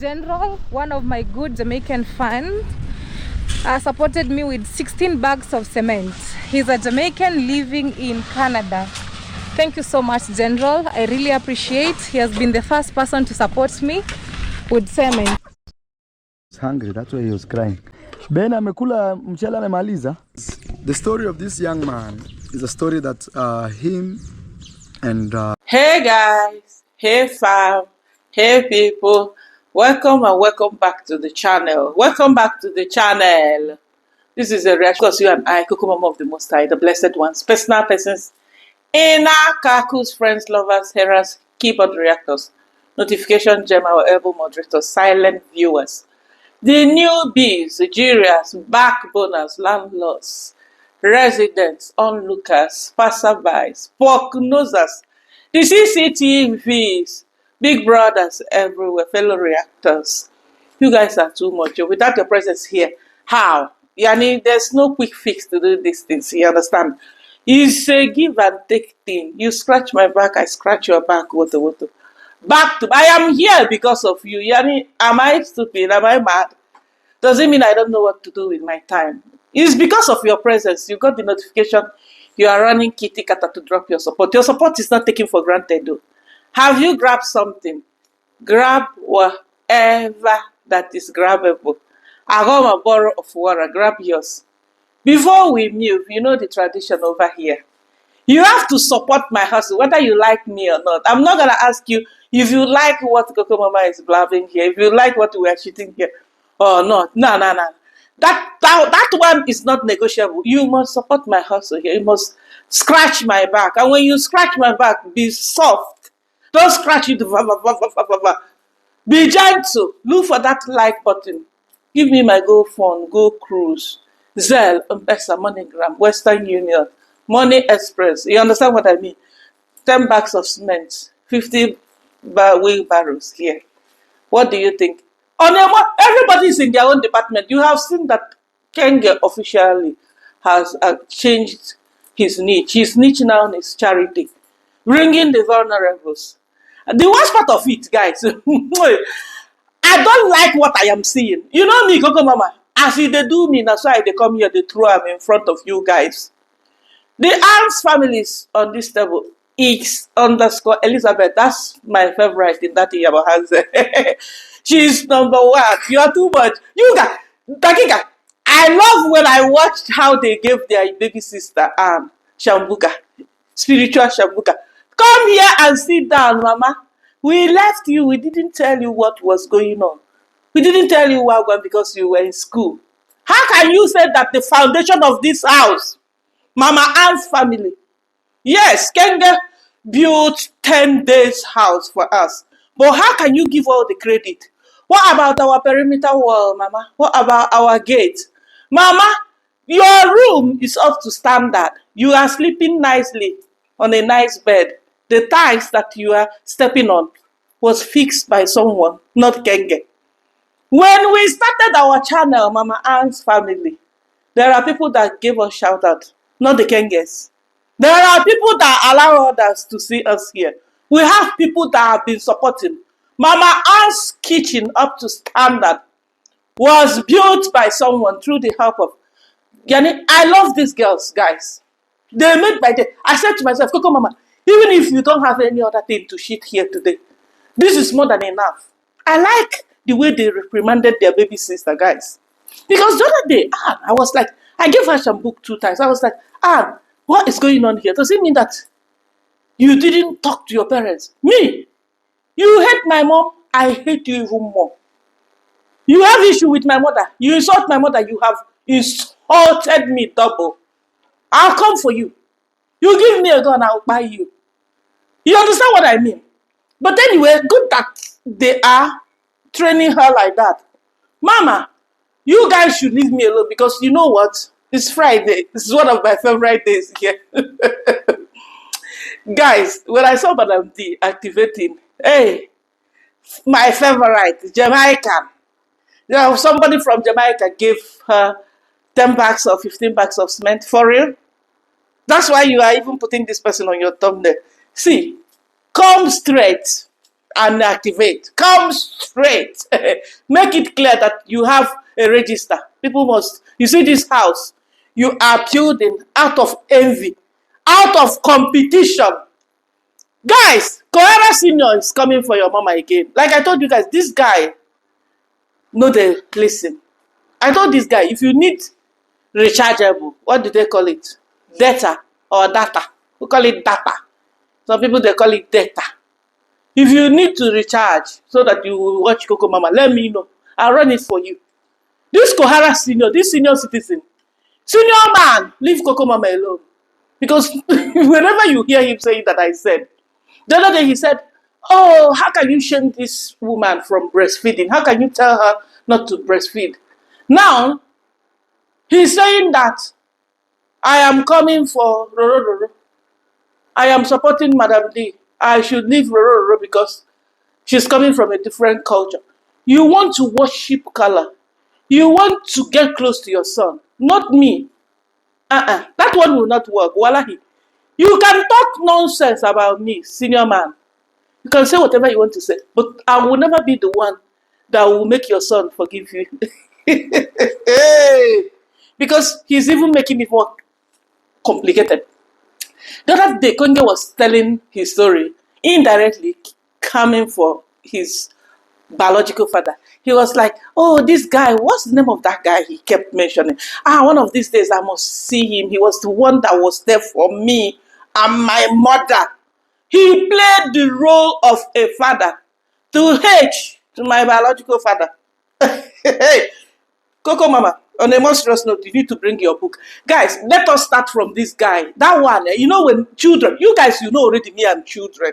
General, one of my good Jamaican fans, supported me with 16 bags of cement. He's a Jamaican living in Canada. Thank you so much, General. I really appreciate. He has been the first person to support me with cement. He's hungry, that's why he was crying. Ben amekula mchele amemaliza. The story of this young man is a story that him and Hey guys, hey fam, hey people, welcome and welcome back to the channel. Welcome back to the channel. This is a reaction because you and I, Cocomama of the Most High, the blessed ones, personal persons, inner kakus, friends, lovers, hearers, keyboard reactors, notification gem, our elbow moderators, silent viewers, the newbies, the juriors, backboners, landlords, residents, onlookers, passerbys, pork nosers, the CCTVs, big brothers everywhere, fellow reactors. You guys are too much. Without your presence here, how? Yani, there's no quick fix to do these things. You understand? It's a give and take thing. You scratch my back, I scratch your back. What? Back to. I am here because of you. Yani, am I stupid? Am I mad? Does it mean I don't know what to do with my time? It's because of your presence. You got the notification. You are running kitty kata to drop your support. Your support is not taken for granted though. Have you grabbed something? Grab whatever that is grabbable. I got a bottle of water. Grab yours. Before we move, you know the tradition over here. You have to support my hustle, whether you like me or not. I'm not going to ask you if you like what Cocomama is blabbing here, if you like what we are shooting here or not. No. That one is not negotiable. You must support my hustle here. You must scratch my back. And when you scratch my back, be soft. Don't scratch it. Be gentle. Look for that like button. Give me my Go Phone, Go Cruise, Zelle, M-Pesa, MoneyGram, Western Union, Money Express. You understand what I mean? 10 bags of cement, 50 wheelbarrows here. What do you think? Everybody is in their own department. You have seen that Kenge officially has changed his niche. His niche now is charity, bringing the vulnerables. The worst part of it, guys, I don't like what I am seeing. You know me, Cocomama. As if they do me, that's why they come here, they throw them in front of you guys. The Arms families on this table, X_Elizabeth. That's my favorite in that Yaba has. She's number one. You are too much. You guys, Takika. I love when I watched how they gave their baby sister Shambuka, spiritual Shambuka. Come here and sit down, Mama. We left you. We didn't tell you what was going on. We didn't tell you what was because you were in school. How can you say that the foundation of this house, Mama Ann's family? Yes, Kenge built 10 days house for us. But how can you give all the credit? What about our perimeter wall, Mama? What about our gate? Mama, your room is up to standard. You are sleeping nicely on a nice bed. The tiles that you are stepping on was fixed by someone, not Kenge. When we started our channel, Mama Ann's family, there are people that gave us shout out, not the Kenges. There are people that allow others to see us here. We have people that have been supporting. Mama Ann's kitchen up to standard was built by someone through the help of Yani. I love these girls, guys. They made my day. I said to myself, Cocomama, even if you don't have any other thing to shit here today, this is more than enough. I like the way they reprimanded their baby sister, guys. Because the other day, I was like, I gave her some book 2 times. I was like, what is going on here? Does it mean that you didn't talk to your parents? Me? You hate my mom, I hate you even more. You have issue with my mother. You insult my mother, you have insulted me double. I'll come for you. You give me a gun, I'll buy you. You understand what I mean? But anyway, good that they are training her like that. Mama, you guys should leave me alone because you know what? It's Friday. This is one of my favorite days here. Guys, when I saw Madam D activating, hey, my favorite, Jamaican. You know, somebody from Jamaica gave her 10 bags or 15 bags of cement for real. That's why you are even putting this person on your thumbnail. See, come straight. and activate. Come straight. Make it clear that you have a register. People must, you see this house, you are building out of envy, out of competition. Guys, Kohara Senior is coming for your mama again. Like I told you guys, this guy, no, they listen. I told this guy, if you need rechargeable, what do they call it? Data or data. We call it data. Some people, they call it data. If you need to recharge so that you will watch Cocomama, let me know. I'll run it for you. This Kohara Senior, this senior citizen, senior man, leave Cocomama alone. Because whenever you hear him saying that I said, the other day he said, oh, how can you shame this woman from breastfeeding? How can you tell her not to breastfeed? Now, he's saying that I am coming for Roro. I am supporting Madam D. I should leave Roro because she's coming from a different culture. You want to worship color. You want to get close to your son. Not me. That one will not work. Wallahi. You can talk nonsense about me, senior man. You can say whatever you want to say. But I will never be the one that will make your son forgive you. Because he's even making it more complicated. The other day, Konge was telling his story, indirectly coming for his biological father. He was like, oh, this guy, what's the name of that guy he kept mentioning? One of these days I must see him. He was the one that was there for me and my mother. He played the role of a father to my biological father. Hey, Cocomama, on a more serious note, you need to bring your book. Guys, let us start from this guy. That one, you know, when children, you guys, you know already me and children.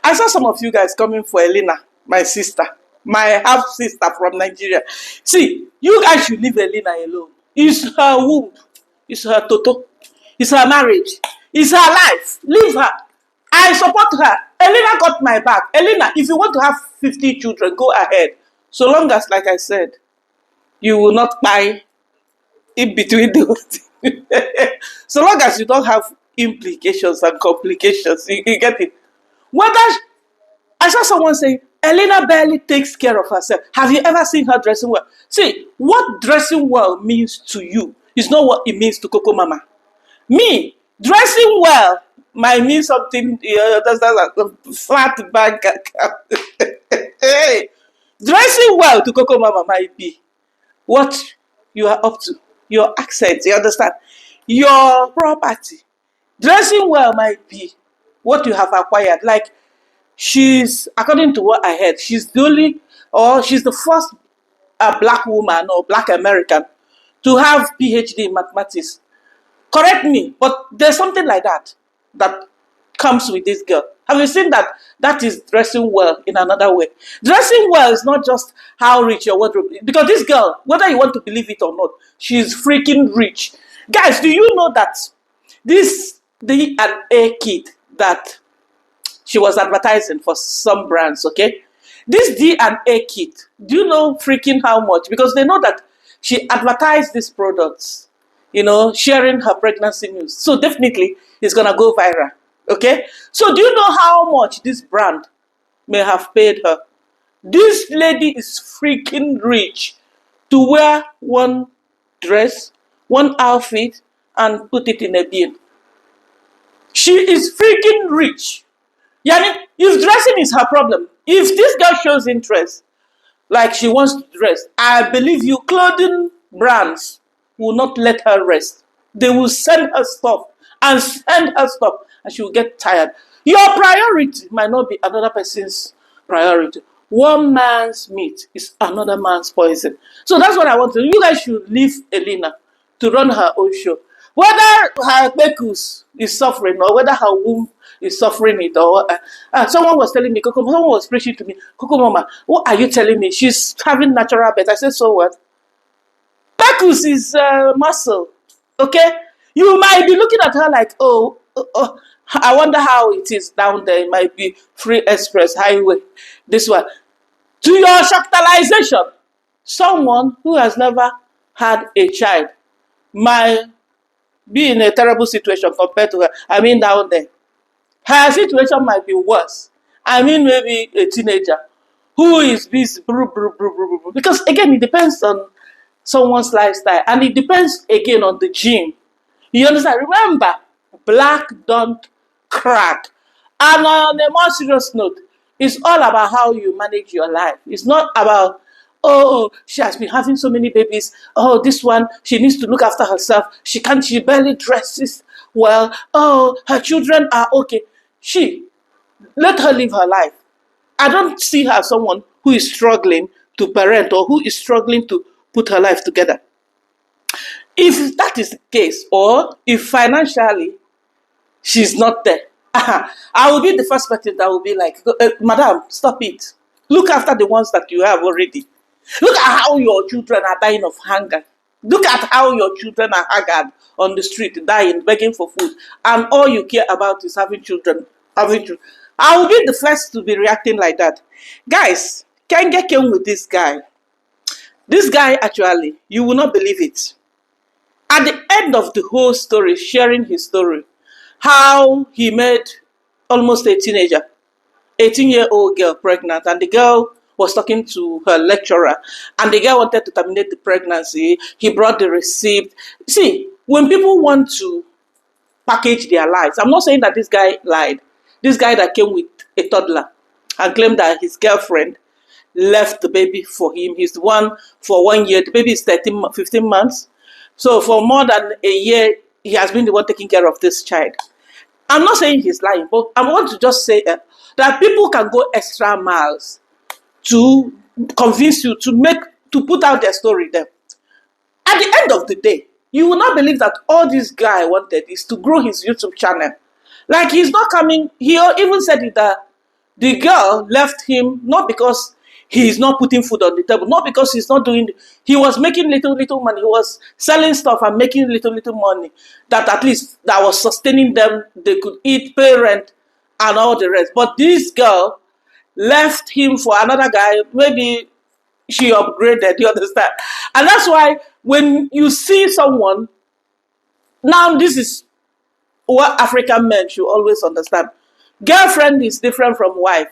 I saw some of you guys coming for Elena, my sister, my half-sister from Nigeria. See, you guys should leave Elena alone. It's her womb. It's her toto. It's her marriage. It's her life. Leave her. I support her. Elena got my back. Elena, if you want to have 50 children, go ahead. So long as, like I said, you will not buy in between those. So long as you don't have implications and complications, you get it. Whether I saw someone saying, Elena barely takes care of herself. Have you ever seen her dressing well? See, what dressing well means to you is not what it means to Cocomama. Me, dressing well might mean something, that's a flat bank account. Hey, dressing well to Cocomama might be what you are up to, your accent, you understand? Your property. Dressing well might be what you have acquired. Like, she's, according to what I heard, she's the only, or she's the first black woman or black American to have PhD in mathematics. Correct me, but there's something like that that comes with this girl. Have you seen that? That is dressing well in another way. Dressing well is not just how rich your wardrobe is. Because this girl, whether you want to believe it or not, she's freaking rich. Guys, do you know that this D&A kit that she was advertising for some brands, okay? This D&A kit, do you know freaking how much? Because they know that she advertised these products, you know, sharing her pregnancy news. So definitely it's going to go viral. Okay? So do you know how much this brand may have paid her? This lady is freaking rich to wear one dress, one outfit, and put it in a bin. She is freaking rich. Yani, if dressing is her problem, if this girl shows interest, like she wants to dress, I believe you, clothing brands will not let her rest. They will send her stuff and send her stuff, and she will get tired. Your priority might not be another person's priority. One man's meat is another man's poison. So that's what I want to do. You guys should leave Elena to run her own show. Whether her Bekus is suffering or whether her womb is suffering it, or someone was telling me, someone was preaching to me, Cocomama, what are you telling me? She's having natural birth. I said, so what? Bekus is muscle. Okay? You might be looking at her like, oh, I wonder how it is down there. It might be free express highway. This one. To your shocktalization, someone who has never had a child might be in a terrible situation compared to her. I mean, down there. Her situation might be worse. I mean maybe a teenager who is busy, because again, it depends on someone's lifestyle, and it depends again on the gene. You understand? Remember, black don't crack. And on a more serious note, it's all about how you manage your life. It's not about, oh, she has been having so many babies. Oh, this one, she needs to look after herself. She barely dresses well. Oh, her children are okay. Let her live her life. I don't see her as someone who is struggling to parent or who is struggling to put her life together. If that is the case, or if financially she's not there, I will be the first person that will be like, Madam, stop it. Look after the ones that you have already. Look at how your children are dying of hunger. Look at how your children are haggard on the street, dying, begging for food. And all you care about is having children. I will be the first to be reacting like that. Guys, Kenge came with this guy. This guy, actually, you will not believe it. At the end of the whole story, sharing his story, how he made almost a teenager, 18-year-old girl pregnant, and the girl was talking to her lecturer, and the girl wanted to terminate the pregnancy. He brought the receipt. See, when people want to package their lives, I'm not saying that this guy lied. This guy that came with a toddler and claimed that his girlfriend left the baby for him. He's the one for 1 year. The baby is 15 months. So for more than a year, he has been the one taking care of this child. I'm not saying he's lying, but I want to just say that people can go extra miles to convince you to put out their story there. At the end of the day, you will not believe that all this guy wanted is to grow his YouTube channel. Like, he's not coming. He even said it that the girl left him not because he's not putting food on the table, not because he's not doing. He was making little money. He was selling stuff and making little money that at least that was sustaining them. They could eat, pay rent, and all the rest. But this girl left him for another guy. Maybe she upgraded. You understand? And that's why when you see someone, now this is what African men should always understand. Girlfriend is different from wife.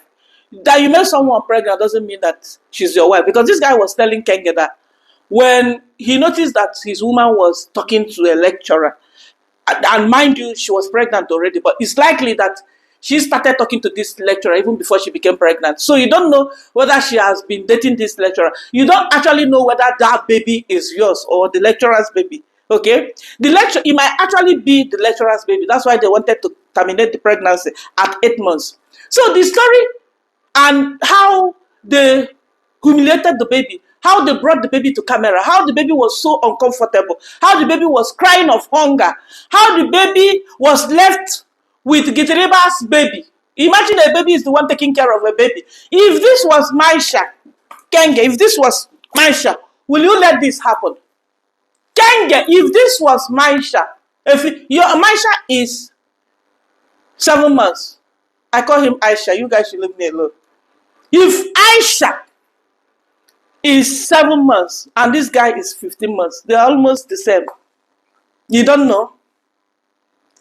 That you make someone pregnant doesn't mean that she's your wife. Because this guy was telling Kenge that when he noticed that his woman was talking to a lecturer, and mind you, she was pregnant already, but it's likely that she started talking to this lecturer even before she became pregnant. So you don't know whether she has been dating this lecturer. You don't actually know whether that baby is yours or the lecturer's baby. Okay, it might actually be the lecturer's baby. That's why they wanted to terminate the pregnancy at 8 months. So the story and how they humiliated the baby, how they brought the baby to camera, how the baby was so uncomfortable, how the baby was crying of hunger, how the baby was left with Gitiriba's baby. Imagine a baby is the one taking care of a baby. If this was Maisha, Kenge, if this was Maisha, will you let this happen? Kenge, if this was Maisha, if your Maisha is 7 months, I call him Aisha, you guys should leave me alone. If Aisha is 7 months and this guy is 15 months, they're almost the same. You don't know?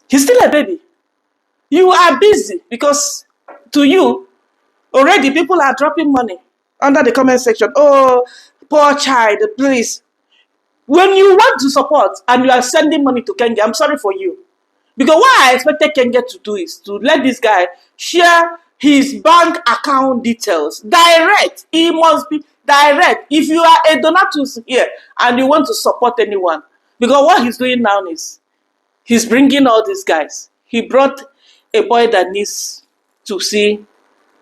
He's still a baby. You are busy because to you, already people are dropping money under the comment section. Oh, poor child, please. When you want to support and you are sending money to Kenge, I'm sorry for you. Because what I expected Kenge to do is to let this guy share his bank account details. Direct. It must be direct. If you are a donatus here and you want to support anyone, because what he's doing now is he's bringing all these guys. He brought a boy that needs to see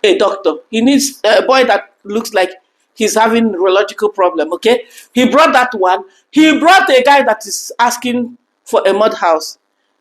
a doctor. He needs a boy that looks like he's having a neurological problem, okay? He brought that one. He brought a guy that is asking for a mud house.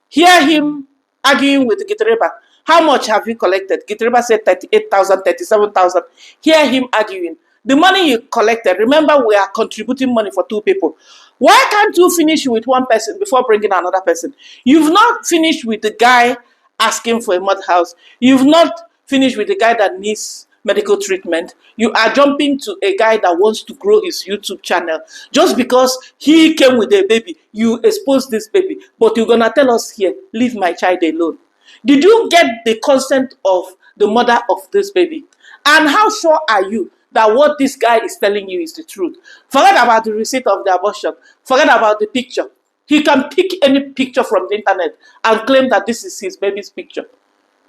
Hear him arguing with Gitreba. How much have you collected? Gitreba said 38,000, 37,000. Hear him arguing. The money you collected, remember we are contributing money for 2 people. Why can't you finish with 1 person before bringing another person? You've not finished with the guy asking for a mud house. You've not finished with the guy that needs medical treatment. You are jumping to a guy that wants to grow his YouTube channel. Just because he came with a baby, you expose this baby. But you're going to tell us here, leave my child alone. Did you get the consent of the mother of this baby? And how sure are you that what this guy is telling you is the truth? Forget about the receipt of the abortion. Forget about the picture. He can pick any picture from the internet and claim that this is his baby's picture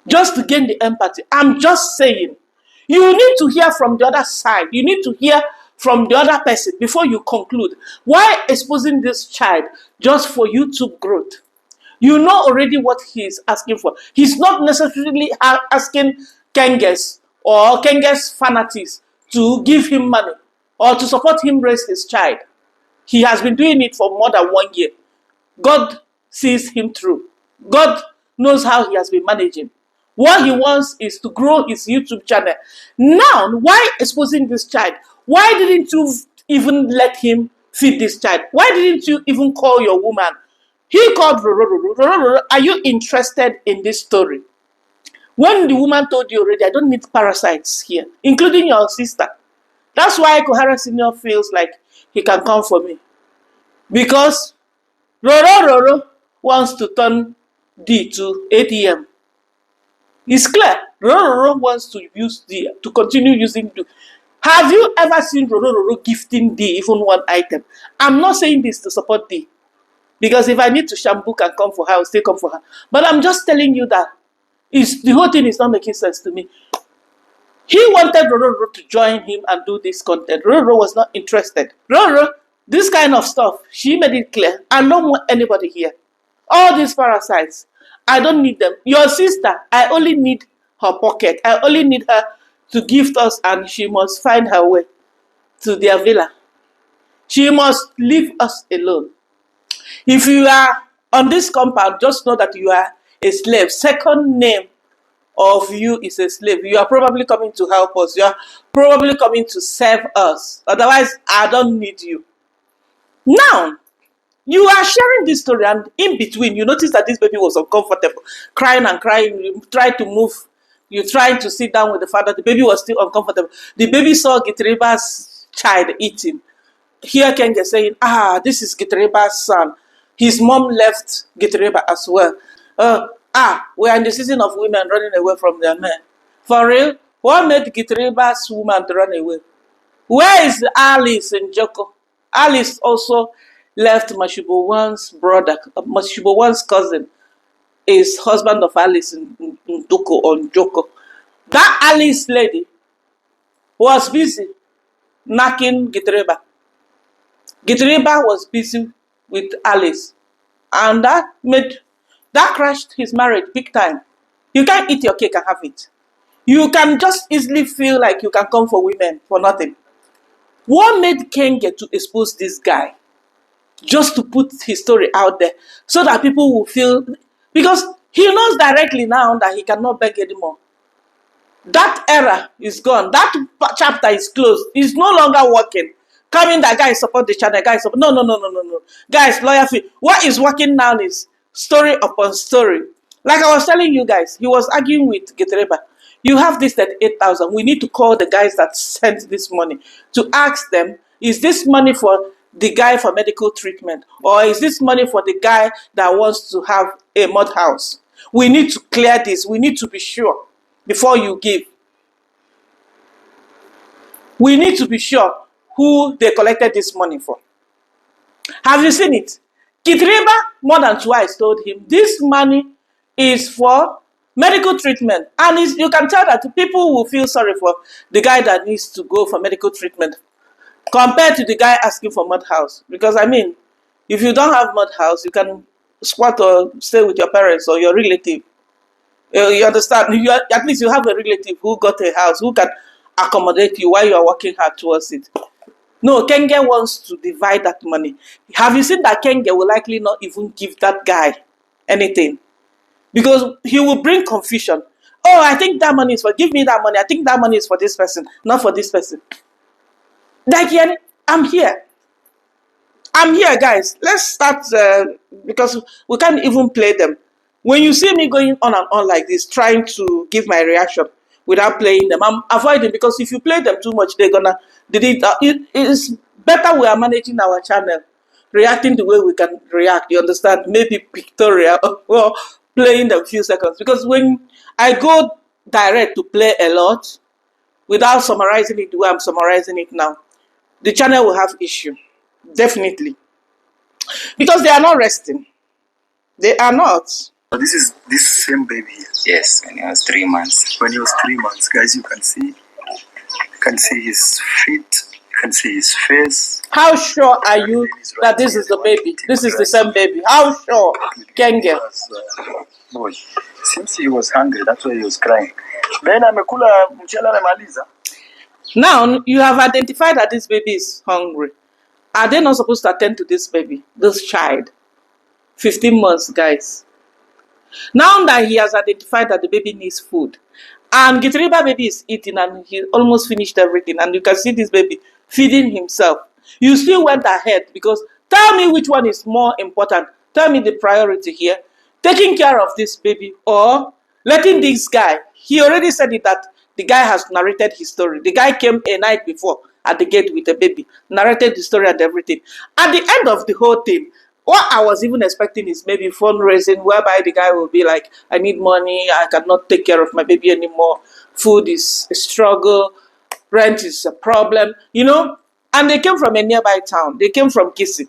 just to gain the empathy. I'm just saying, you need to hear from the other side. You need to hear from the other person before you conclude. Why exposing this child just for YouTube growth? You know already what he is asking for. He's not necessarily asking Kenges or Kenges fanatics to give him money or to support him raise his child. He has been doing it for more than 1 year. God sees him through. God knows how he has been managing. What he wants is to grow his YouTube channel. Now, why exposing this child? Why didn't you even let him feed this child? Why didn't you even call your woman? He called Roro. Are you interested in this story? When the woman told you already, I don't need parasites here, including your sister. That's why Kohara Senior feels like he can come for me. Because Roro wants to turn D to ATM. It's clear. Roro wants to use D, to continue using D. Have you ever seen Roro gifting D even one item? I'm not saying this to support D. Because if I need to shampoo and come for her, I'll still come for her. But I'm just telling you that the whole thing is not making sense to me. He wanted Roro to join him and do this content. Roro was not interested. Roro, this kind of stuff, she made it clear. I don't want anybody here. All these parasites, I don't need them. Your sister, I only need her pocket. I only need her to gift us, and she must find her way to their villa. She must leave us alone. If you are on this compound, just know that you are a slave. Second name of you is a slave. You are probably coming to help us. You are probably coming to serve us. Otherwise, I don't need you. Now, you are sharing this story, and in between, you notice that this baby was uncomfortable, crying and crying. You tried to move. You tried to sit down with the father. The baby was still uncomfortable. The baby saw Gitreba's child eating. Here Kenge saying, this is Gitreba's son. His mom left Gitreba as well. We are in the season of women running away from their men. For real? What made Gitreba's woman to run away? Where is Alice and Joko? Alice also left Mashibo One's brother. Mashibo One's cousin is husband of Alice in Duko on Joko. That Alice lady was busy knocking Gitreba. Gitreba was busy with Alice, and that crashed his marriage big time. You can't eat your cake and have it. You can just easily feel like you can come for women for nothing. What made Ken get to expose this guy? Just to put his story out there so that people will feel, because he knows directly now that he cannot beg anymore. That era is gone. That chapter is closed. He's no longer working. Coming that guys support the channel, guys support. No. Guys, lawyer fee. What is working now is story upon story. Like I was telling you guys, he was arguing with Getreba. You have this at 8,000. We need to call the guys that sent this money to ask them, is this money for the guy for medical treatment? Or is this money for the guy that wants to have a mud house? We need to clear this. We need to be sure before you give. We need to be sure who they collected this money for. Have you seen it? Kitreba more than twice told him this money is for medical treatment. And you can tell that people will feel sorry for the guy that needs to go for medical treatment compared to the guy asking for mud house. Because I mean, if you don't have mud house, you can squat or stay with your parents or your relative. You understand? At least you have a relative who got a house, who can accommodate you while you are working hard towards it. No, Kenge wants to divide that money. Have you seen that Kenge will likely not even give that guy anything? Because he will bring confusion. Oh, I think that money is for, give me that money. I think that money is for this person, not for this person. Like, I'm here. I'm here, guys. Let's start, because we can't even play them. When you see me going on and on like this, trying to give my reaction without playing them, I'm avoiding, because if you play them too much, they're gonna delete. It's better we are managing our channel, reacting the way we can react. You understand? Maybe pictorial or playing them a few seconds. Because when I go direct to play a lot without summarizing it the way I'm summarizing it now, the channel will have issue. Definitely. Because they are not resting. They are not. So this is this same baby here. Yes, when he was 3 months. When he was 3 months, guys, you can see his feet, you can see his face. How sure are you that this is the baby? This is the same baby. How sure? Kenge. Boy, since he was hungry, that's why he was crying. Then amekula mchele amemaliza. Now you have identified that this baby is hungry. Are they not supposed to attend to this baby, this child? 15 months, guys. Now that he has identified that the baby needs food, and Giteriba baby is eating and he almost finished everything, and you can see this baby feeding himself, you still went ahead because tell me which one is more important. Tell me the priority here. Taking care of this baby or letting this guy, he already said it that the guy has narrated his story. The guy came a night before at the gate with a baby, narrated the story and everything. At the end of the whole thing, what I was even expecting is maybe fundraising, whereby the guy will be like, I need money, I cannot take care of my baby anymore, food is a struggle, rent is a problem, you know. And they came from a nearby town. They came from Kisi.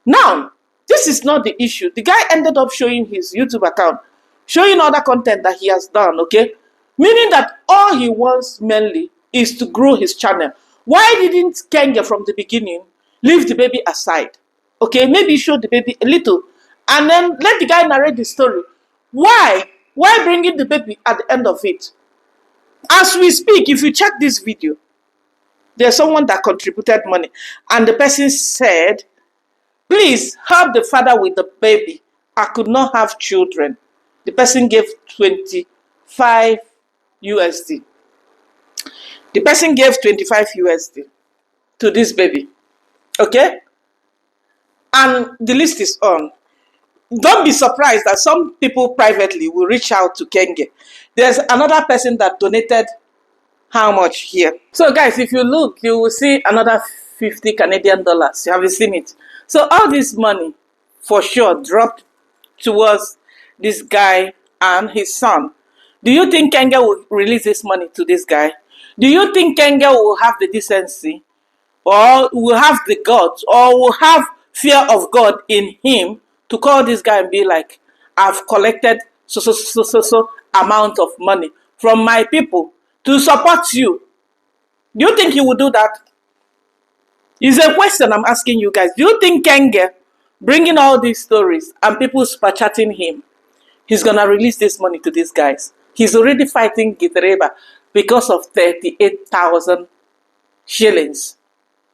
Now, this is not the issue. The guy ended up showing his YouTube account, showing other content that he has done, okay? Meaning that all he wants mainly is to grow his channel. Why didn't Kenge from the beginning leave the baby aside? Okay, maybe show the baby a little and then let the guy narrate the story. Why? Why bringing the baby at the end of it? As we speak, if you check this video, there's someone that contributed money and the person said, please help the father with the baby. I could not have children. The person gave 25 USD. The person gave 25 USD to this baby. Okay? And the list is on. Don't be surprised that some people privately will reach out to Kenge. There's another person that donated how much here. So guys, if you look, you will see another 50 Canadian dollars. You haven't seen it. So all this money, for sure, dropped towards this guy and his son. Do you think Kenge will release this money to this guy? Do you think Kenge will have the decency or will have the guts or will have fear of God in him to call this guy and be like, I've collected so amount of money from my people to support you? Do you think he will do that? It's a question I'm asking you guys. Do you think Kenge, bringing all these stories and people super chatting him, he's going to release this money to these guys? He's already fighting Giteriba because of 38,000 shillings.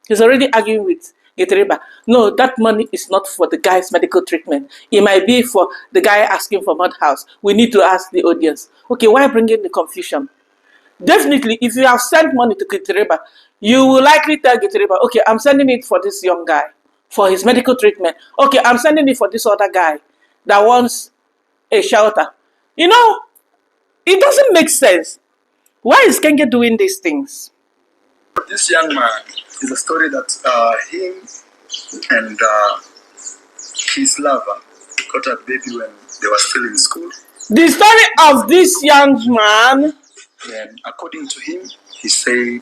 He's already arguing with Giteriba. No, that money is not for the guy's medical treatment. It might be for the guy asking for mud house. We need to ask the audience. Okay, why bring in the confusion? Definitely, if you have sent money to Giteriba, you will likely tell Giteriba, okay, I'm sending it for this young guy, for his medical treatment. Okay, I'm sending it for this other guy that wants a shelter. You know, it doesn't make sense. Why is Kenge doing these things? This young man is a story that him and his lover got a baby when they were still in school. The story of this young man, And according to him, he said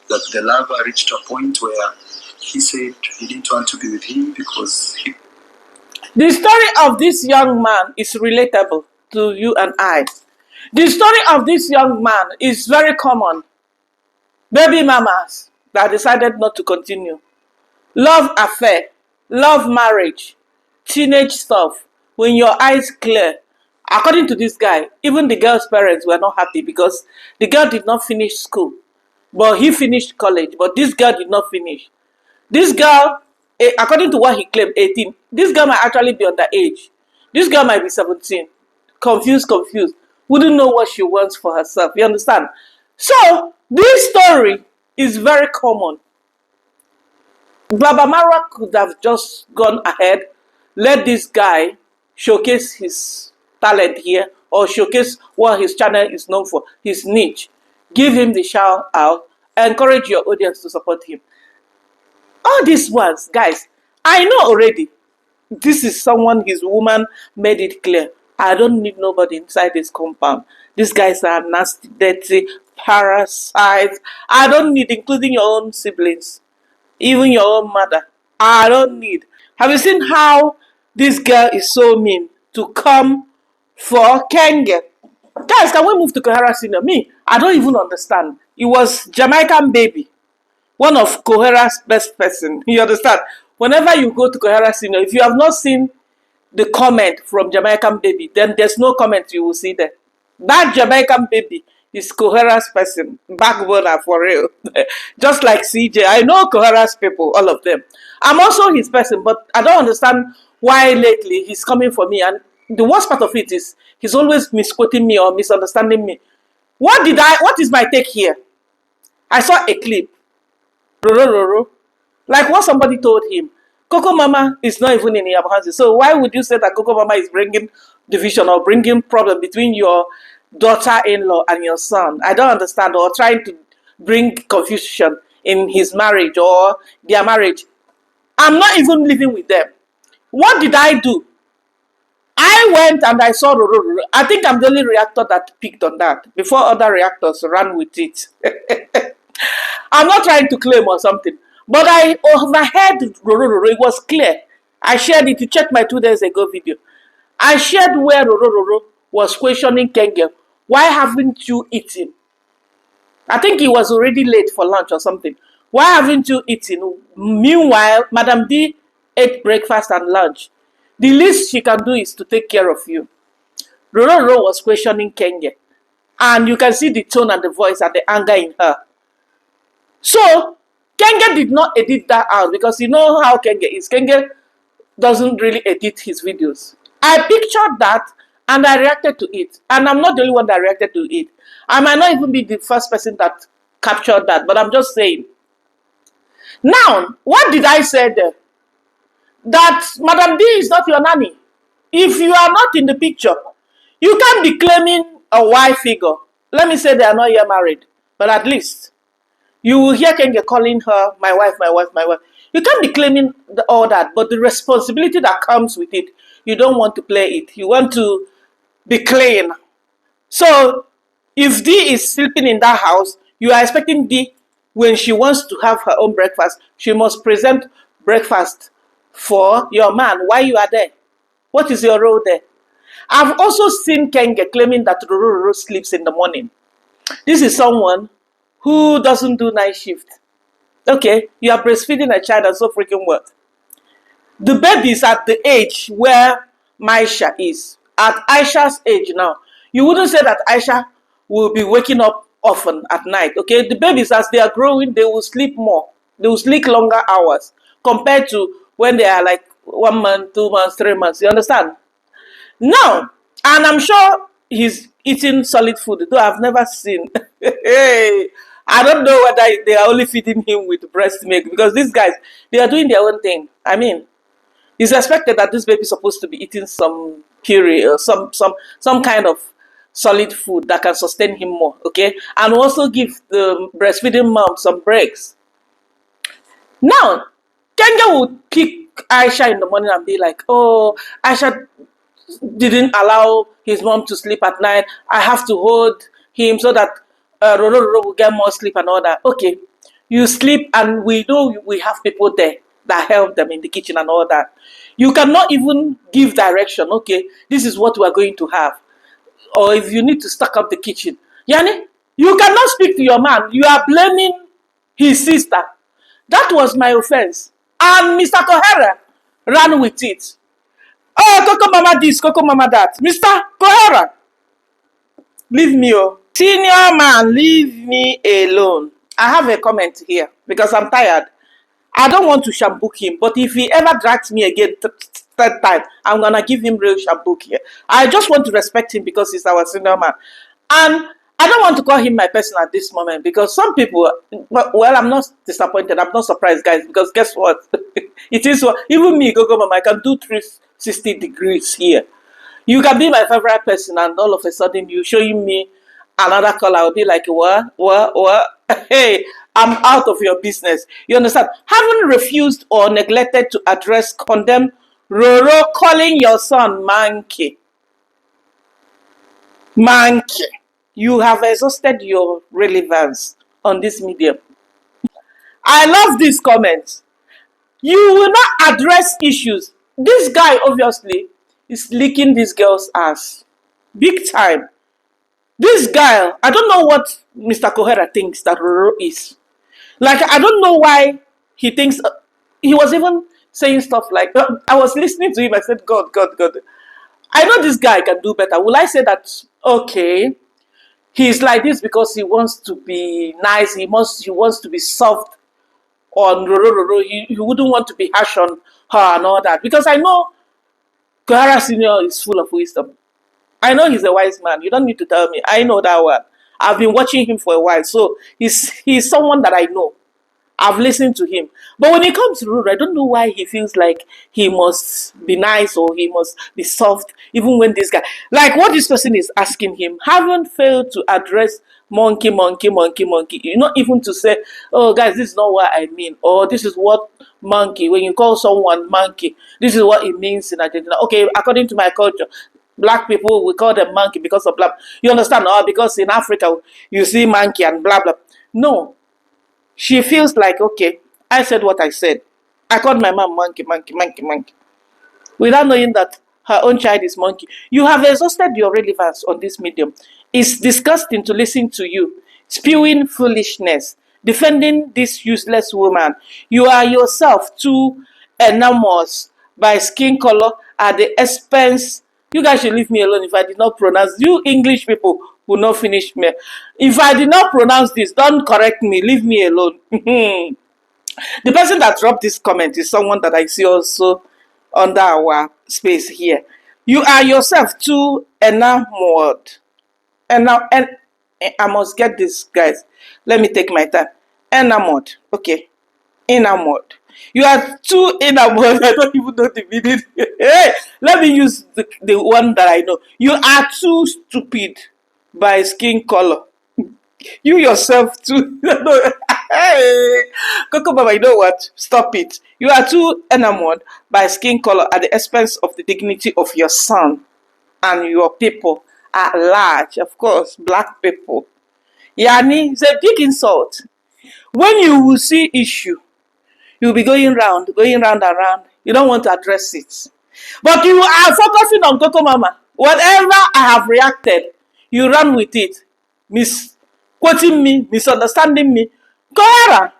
that the lover reached a point where he said he didn't want to be with him because he... The story of this young man is relatable to you and I. The story of this young man is very common. Baby mamas that decided not to continue. Love affair, love marriage, teenage stuff. When your eyes clear. According to this guy, even the girl's parents were not happy because the girl did not finish school. But he finished college, but this girl did not finish. This girl, according to what he claimed, 18. This girl might actually be underage. This girl might be 17. Confused. Wouldn't know what she wants for herself. You understand? So, this story is very common. Baba Mara could have just gone ahead, let this guy showcase his talent here or showcase what his channel is known for, his niche. Give him the shout out, encourage your audience to support him. All these ones, guys, I know already. This is someone, his woman made it clear. I don't need nobody inside this compound. These guys are nasty, dirty, parasites. I don't need, including your own siblings, even your own mother. I don't need. Have you seen how this girl is so mean to come for Kenge? Guys, can we move to Kohara Senior? Me, I don't even understand. It was Jamaican baby, one of Kohara's best person. You understand? Whenever you go to Kohara Senior, if you have not seen the comment from Jamaican baby, then there's no comment you will see there. That Jamaican baby is Kohara's person, backboner for real. Just like CJ. I know Kohara's people, all of them. I'm also his person, but I don't understand why lately he's coming for me. And the worst part of it is he's always misquoting me or misunderstanding me. What is my take here? I saw a clip. Like what somebody told him. Cocomama is not even in Yamahazi. So why would you say that Cocomama is bringing division or bringing problem between your daughter-in-law and your son? I don't understand. Or trying to bring confusion in his marriage or their marriage. I'm not even living with them. What did I do? I went and I saw Roro. I think I'm the only reactor that picked on that before other reactors ran with it. I'm not trying to claim or something, but I overheard Roro. It was clear. I shared it. You checked my 2 days ago video. I shared where Roro was questioning Kenge. Why haven't you eaten? I think he was already late for lunch or something. Why haven't you eaten? Meanwhile, Madam D ate breakfast and lunch. The least she can do is to take care of you. Roro was questioning Kenge. And you can see the tone and the voice and the anger in her. So, Kenge did not edit that out because you know how Kenge is. Kenge doesn't really edit his videos. I pictured that and I reacted to it. And I'm not the only one that reacted to it. I might not even be the first person that captured that, but I'm just saying. Now, what did I say there? That Madam D is not your nanny. If you are not in the picture, you can't be claiming a wife figure. Let me say they are not yet married, but at least you will hear Kenge calling her my wife, my wife, my wife. You can't be claiming all that, but the responsibility that comes with it, you don't want to play it. You want to be clean. So, if D is sleeping in that house, you are expecting D, when she wants to have her own breakfast, she must present breakfast for your man while you are there. What is your role there? I've also seen Kenge claiming that Roro sleeps in the morning. This is someone who doesn't do night shift. Okay, you are breastfeeding a child and so freaking what? The baby is at the age where Maisha is. At Aisha's age now, you wouldn't say that Aisha will be waking up often at night. Okay, the babies, as they are growing, they will sleep more. They will sleep longer hours compared to when they are like 1 month, 2 months, 3 months. You understand? Now, and I'm sure he's eating solid food, though I've never seen. Hey, I don't know whether they are only feeding him with breast milk because these guys, they are doing their own thing. I mean, it's expected that this baby is supposed to be eating some puree or some kind of solid food that can sustain him more, okay? And also give the breastfeeding mom some breaks. Now, Kenya would pick Aisha in the morning and be like, oh, Aisha didn't allow his mom to sleep at night. I have to hold him so that Roro will get more sleep and all that. Okay, you sleep and we know we have people there that help them in the kitchen and all that. You cannot even give direction. Okay, this is what we are going to have. Or if you need to stock up the kitchen. Yani, you cannot speak to your man. You are blaming his sister. That was my offense. And Mr. Kohara ran with it. Oh, Cocomama this, Cocomama that. Mr. Kohara, leave me, oh. Senior man, leave me alone. I have a comment here because I'm tired. I don't want to shampoo him, but if he ever drags me again third time, I'm gonna give him real shampoo here. I just want to respect him because he's our senior man. And I don't want to call him my person at this moment because some people, well, I'm not disappointed. I'm not surprised, guys, because guess what? It is what, even me, Cocomama, I can do 360 degrees here. You can be my favorite person and all of a sudden you showing me another call, I'll be like, what? Hey, I'm out of your business. You understand? Having refused or neglected to address, condemn Roro calling your son monkey. Monkey, you have exhausted your relevance on this medium. I love this comment. You will not address issues. This guy obviously is licking this girl's ass. Big time. This guy, I don't know what Mr. Kohera thinks that Roro is. Like, I don't know why he thinks, he was even saying stuff like, I was listening to him, I said, God, God, God. I know this guy can do better. Will I say that, okay, he's like this because he wants to be nice, he wants to be soft on Roro. He wouldn't want to be harsh on her and all that. Because I know Kohara Senior is full of wisdom. I know he's a wise man. You don't need to tell me. I know that one. I've been watching him for a while. So he's someone that I know. I've listened to him. But when it comes to Ruru, I don't know why he feels like he must be nice or he must be soft, even when this guy, like what this person is asking him, haven't failed to address monkey, monkey, monkey, monkey. You not even to say, oh, guys, this is not what I mean, or this is what monkey, when you call someone monkey, this is what it means in Argentina. Okay, according to my culture, black people, we call them monkey because of blah. You understand? Or because in Africa, you see monkey and blah, blah. No, she feels like, okay, I said what I said. I called my mom monkey, monkey, monkey, monkey, without knowing that her own child is monkey. You have exhausted your relevance on this medium. It's disgusting to listen to you spewing foolishness, defending this useless woman. You are yourself too enamored by skin color at the expense. You guys should leave me alone if I did not pronounce. You English people will not finish me. If I did not pronounce this, don't correct me. Leave me alone. The person that dropped this comment is someone that I see also under our space here. You are yourself too enamored. And now, and I must get this, guys. Let me take my time. Enamored. Okay. Enamored. You are too enamored. I don't even know the meaning. Hey, let me use the one that I know. You are too stupid by skin color. You yourself too. Hey, Cocomama, you know what? Stop it. You are too enamored by skin color at the expense of the dignity of your son and your people at large. Of course, black people. Yani, it's a big insult. When you will see issue, you'll be going round and round. You don't want to address it. But you are focusing on Cocomama. Whatever I have reacted, you run with it. Misquoting me, misunderstanding me. Kohara,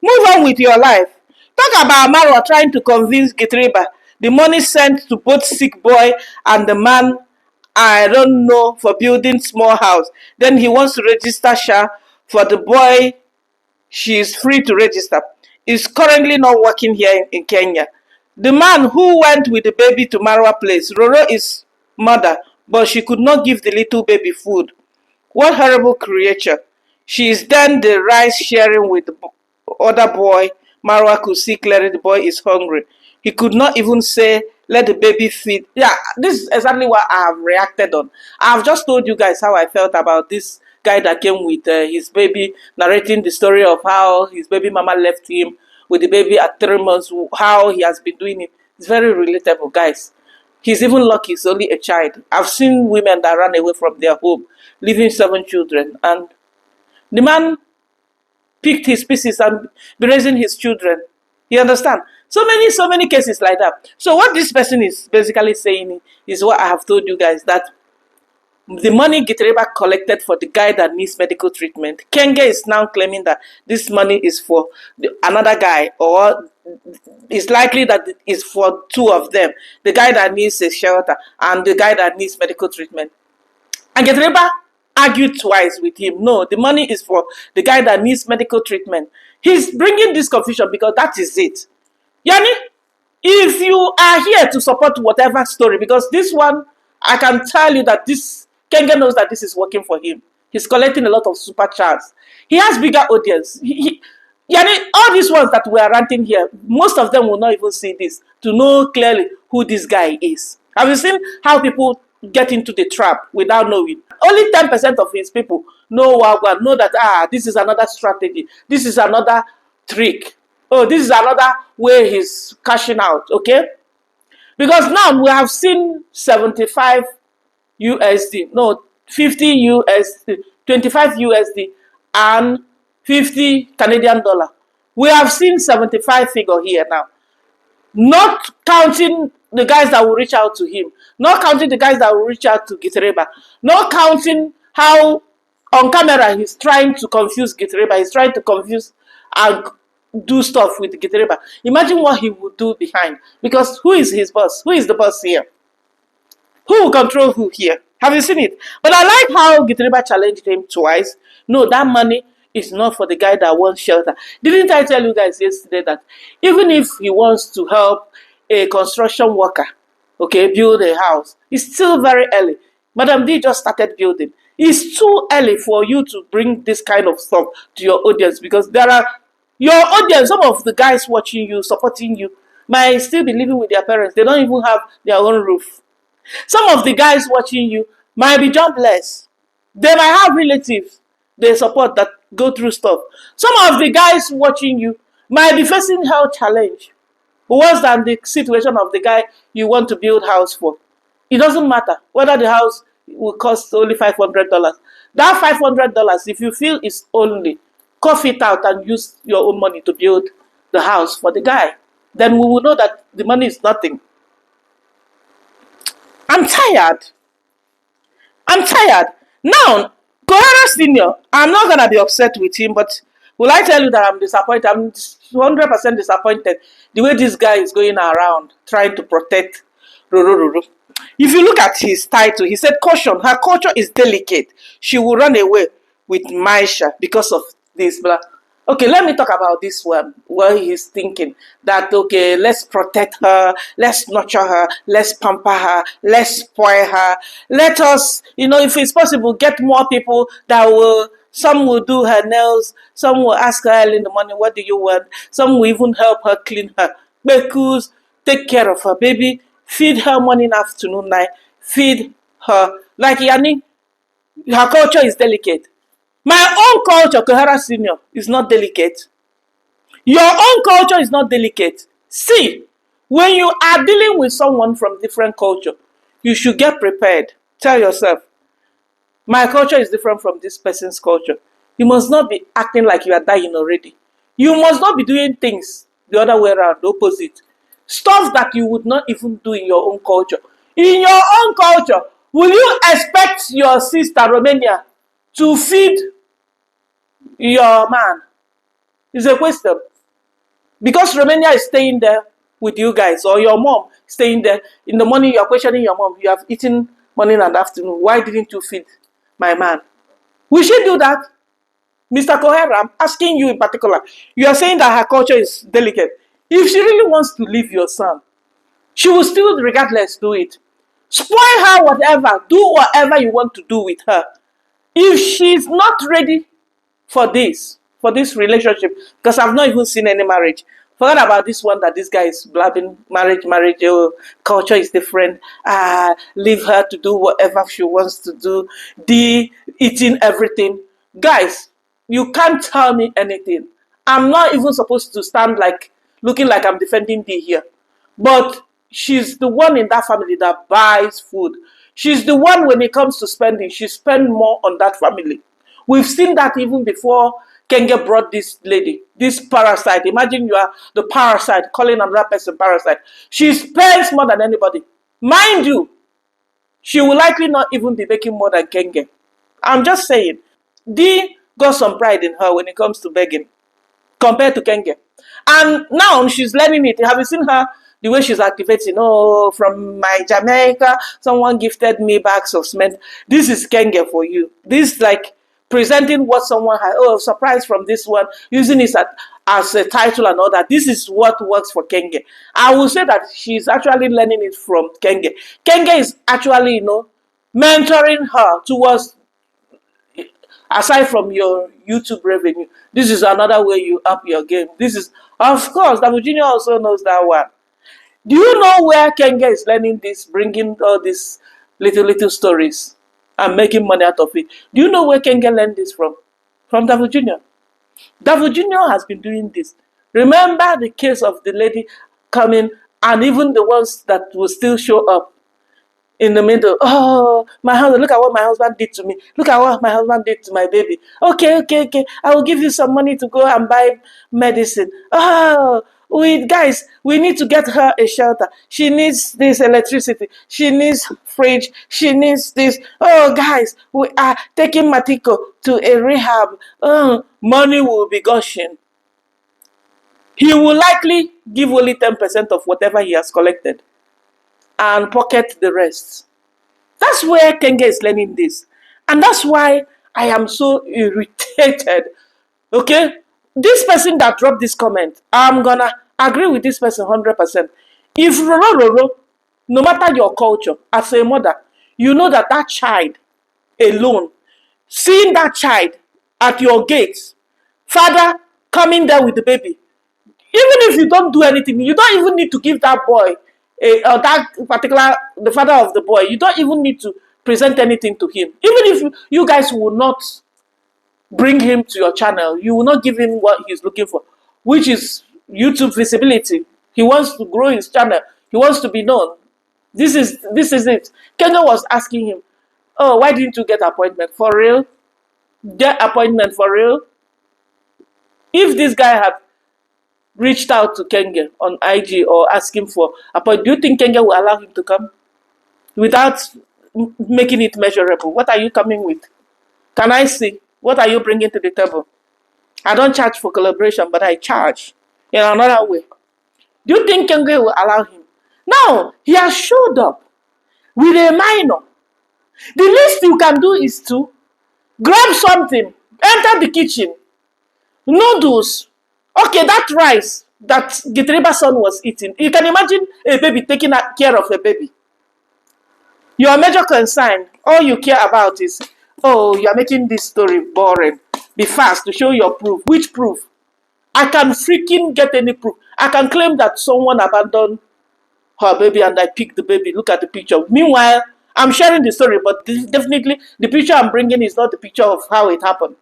move on with your life. Talk about Marwa trying to convince Gitriba the money sent to both sick boy and the man, I don't know, for building small house. Then he wants to register Sha for the boy. She is free to register. Is currently not working here in Kenya. The man who went with the baby to Marwa place, Roro is mother, but she could not give the little baby food. What horrible creature. She is then the rice sharing with the other boy. Marwa could see clearly the boy is hungry. He could not even say, let the baby feed. Yeah, this is exactly what I have reacted on. I've just told you guys how I felt about this guy that came with his baby, narrating the story of how his baby mama left him with the baby at 3 months, how he has been doing it. It's very relatable, guys. He's even lucky he's only a child. I've seen women that run away from their home, leaving 7 children, and the man picked his pieces and be raising his children. You understand? So many cases like that. So what this person is basically saying is what I have told you guys, that the money Gitreba collected for the guy that needs medical treatment, Kenge is now claiming that this money is for another guy, or it's likely that it's for 2 of them, the guy that needs a shelter and the guy that needs medical treatment. And Gitreba argued twice with him. No, the money is for the guy that needs medical treatment. He's bringing this confusion because that is it. Yani, if you are here to support whatever story, because this one, I can tell you that this, Kenge knows that this is working for him. He's collecting a lot of super chats. He has bigger audience. Yani, all these ones that we are ranting here, most of them will not even see this to know clearly who this guy is. Have you seen how people get into the trap without knowing? Only 10% of his people know Wagwan, know that, this is another strategy. This is another trick. Oh, this is another way he's cashing out, okay? Because now we have seen 75 USD, no, 50 USD, 25 USD, and 50 Canadian dollar. We have seen 75 figure here now. Not counting the guys that will reach out to him, not counting the guys that will reach out to Gitreba, not counting how on camera he's trying to confuse Gitreba, he's trying to confuse and do stuff with Gitreba. Imagine what he would do behind. Because who is his boss? Who is the boss here? Who will control who here? Have you seen it? But I like how Gitreba challenged him twice. No, that money is not for the guy that wants shelter. Didn't I tell you guys yesterday that even if he wants to help a construction worker, okay, build a house, it's still very early. Madam D just started building. It's too early for you to bring this kind of stuff to your audience, because there are your audience, some of the guys watching you, supporting you, might still be living with their parents. They don't even have their own roof. Some of the guys watching you might be jobless. They might have relatives they support that go through stuff. Some of the guys watching you might be facing health challenge worse than the situation of the guy you want to build house for. It doesn't matter whether the house will cost only $500. That $500, if you feel it's only, cough it out and use your own money to build the house for the guy. Then we will know that the money is nothing. I'm tired. Now, Kohara Senior, I'm not going to be upset with him, but will I tell you that I'm disappointed? I'm 100% disappointed the way this guy is going around trying to protect Ruru. If you look at his title, he said, caution, her culture is delicate. She will run away with Maisha because of this, blah. Okay, let me talk about this one, where he's thinking that, okay, let's protect her, let's nurture her, let's pamper her, let's spoil her. Let us, if it's possible, get more people that will, some will do her nails, some will ask her early in the morning, what do you want? Some will even help her clean her bekus, take care of her baby, feed her morning, afternoon, night, feed her. Like Yani, her culture is delicate. My own culture, Kohara Senior, is not delicate. Your own culture is not delicate. See, when you are dealing with someone from different culture, you should get prepared. Tell yourself, my culture is different from this person's culture. You must not be acting like you are dying already. You must not be doing things the other way around, the opposite. Stuff that you would not even do in your own culture. In your own culture, will you expect your sister Romania to feed your man? It's a question. Because Romania is staying there with you guys, or your mom staying there. In the morning, you are questioning your mom. You have eaten morning and afternoon. Why didn't you feed my man? Will she do that? Mr. Kohara, I'm asking you in particular. You are saying that her culture is delicate. If she really wants to leave your son, she will still, regardless, do it. Spoil her, whatever. Do whatever you want to do with her. If she's not ready for this relationship, because I've not even seen any marriage. Forget about this one that this guy is blabbing, marriage, oh, culture is different. Leave her to do whatever she wants to do. Eating everything. Guys, you can't tell me anything. I'm not even supposed to stand like, looking like I'm defending D here. But she's the one in that family that buys food. She's the one, when it comes to spending, she spends more on that family. We've seen that even before Kenge brought this lady, this parasite. Imagine you are the parasite calling another person parasite. She spends more than anybody. Mind you, she will likely not even be making more than Kenge. I'm just saying, D got some pride in her when it comes to begging compared to Kenge. And now she's learning it. Have you seen her? The way she's activating, oh, from my Jamaica, someone gifted me bags of cement. This is Kenge for you. This like presenting what someone has, oh, surprise from this one, using it as a title and all that. This is what works for Kenge. I will say that she's actually learning it from Kenge. Kenge is actually, mentoring her towards, aside from your YouTube revenue, this is another way you up your game. This is, of course, the Virginia also knows that one. Do you know where Kenge is learning this, bringing all these little stories and making money out of it? Do you know where Kenge learned this from? From the Virginia. The Virginia has been doing this. Remember the case of the lady coming, and even the ones that will still show up. in the middle. Oh, my husband, look at what my husband did to me. Look at what my husband did to my baby. Okay, okay, okay. I will give you some money to go and buy medicine. Oh, guys, we need to get her a shelter. She needs this electricity. She needs fridge. She needs this. Oh, guys, we are taking Matiko to a rehab. Oh, money will be gushing. He will likely give only 10% of whatever he has collected and pocket the rest. That's where Kenge is learning this. And that's why I am so irritated. Okay? This person that dropped this comment, I'm gonna agree with this person 100%. If Roro, no matter your culture, as a mother, you know that that child alone, seeing that child at your gates, father coming there with the baby, even if you don't do anything, you don't even need to give that boy or that particular the father of the boy. You don't even need to present anything to him. Even if you guys will not bring him to your channel, you will not give him what he's looking for, which is YouTube visibility. He wants to grow his channel. He wants to be known. This is it. Kenya was asking him, "Oh, why didn't you get appointment for real? Get appointment for real?" If this guy had reached out to Kenge on IG or asking for a point, do you think Kenge will allow him to come without making it measurable? What are you coming with? Can I see? What are you bringing to the table? I don't charge for collaboration, but I charge in another way. Do you think Kenge will allow him? Now, he has showed up with a minor. The least you can do is to grab something, enter the kitchen, noodles. Okay, that rice that Gitriba's son was eating. You can imagine a baby taking care of a baby. Your major concern, all you care about is, oh, you are making this story boring. Be fast to show your proof. Which proof? I can freaking get any proof. I can claim that someone abandoned her baby and I picked the baby. Look at the picture. Meanwhile, I'm sharing the story, but definitely the picture I'm bringing is not the picture of how it happened.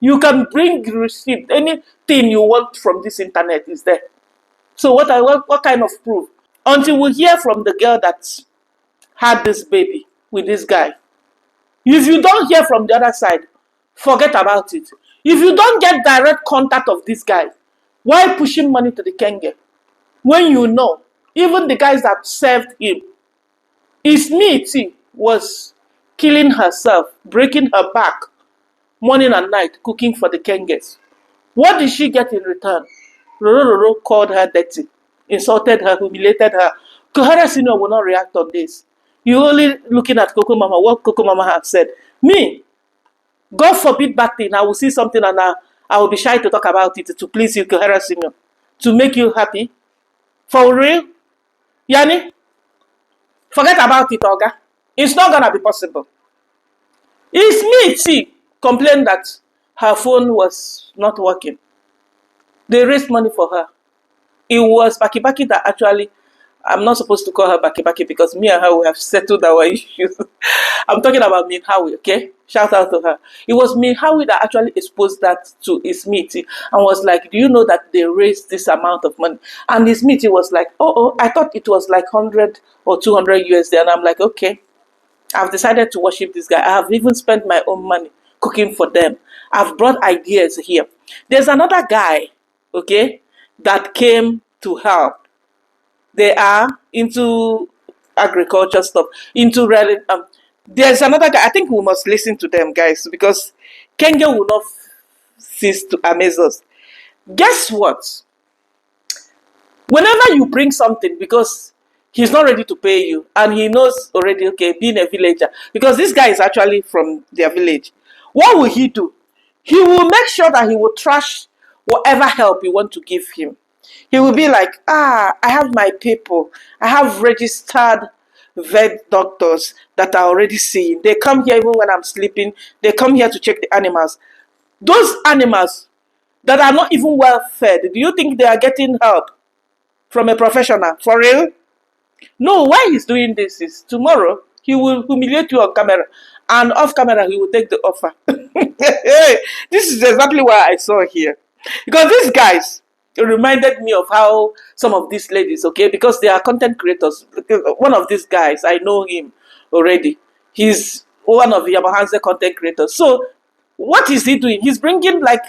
You can bring receipt. Anything you want from this internet is there. So what kind of proof? Until we hear from the girl that had this baby with this guy. If you don't hear from the other side, forget about it. If you don't get direct contact of this guy, why pushing money to the Kenge? When you know, even the guys that served him, his meat was killing herself, breaking her back, morning and night, cooking for the Kenges. What did she get in return? Roro called her dirty, insulted her, humiliated her. Kohara Senior will not react on this. You're only looking at Cocomama, what Cocomama has said. Me, God forbid bad thing, I will see something and I will be shy to talk about it to please you, Kohara Senior, to make you happy. For real? Yani? Forget about it, Oga. It's not gonna be possible. It's me, complained that her phone was not working. They raised money for her. It was Baki Baki that actually, I'm not supposed to call her Baki Baki because me and her we have settled our issues. I'm talking about Minhawi, okay? Shout out to her. It was Minhawi that actually exposed that to Ismiti and was like, do you know that they raised this amount of money? And Ismiti was like, oh, I thought it was like 100 or 200 USD. And I'm like, okay, I've decided to worship this guy. I have even spent my own money cooking for them. I've brought ideas here. There's another guy, okay, that came to help. They are into agriculture stuff, into there's another guy. I think we must listen to them, guys, because Kenya will not cease to amaze us. Guess what? Whenever you bring something, because he's not ready to pay you, and he knows already, okay, being a villager, because this guy is actually from their village, what will he do? He will make sure that he will trash whatever help you want to give him. He will be like, I have my people. I have registered vet doctors that are already seeing. They come here even when I'm sleeping. They come here to check the animals. Those animals that are not even well fed, do you think they are getting help from a professional? For real? No, why he's doing this is tomorrow he will humiliate you on camera. And off camera, he will take the offer. This is exactly what I saw here. Because these guys, it reminded me of how some of these ladies, okay, because they are content creators. One of these guys, I know him already. He's one of Yamaha's content creators. So what is he doing? He's bringing like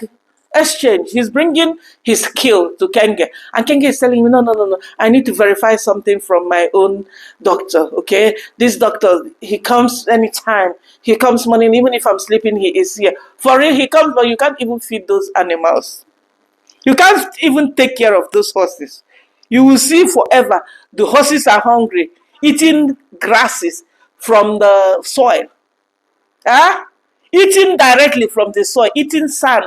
exchange. He's bringing his skill to Kenge. And Kenge is telling me, no. I need to verify something from my own doctor, okay? This doctor, he comes anytime. He comes morning, even if I'm sleeping, he is here. For real, he comes, but you can't even feed those animals. You can't even take care of those horses. You will see forever the horses are hungry, eating grasses from the soil. Huh? Eating directly from the soil, eating sand.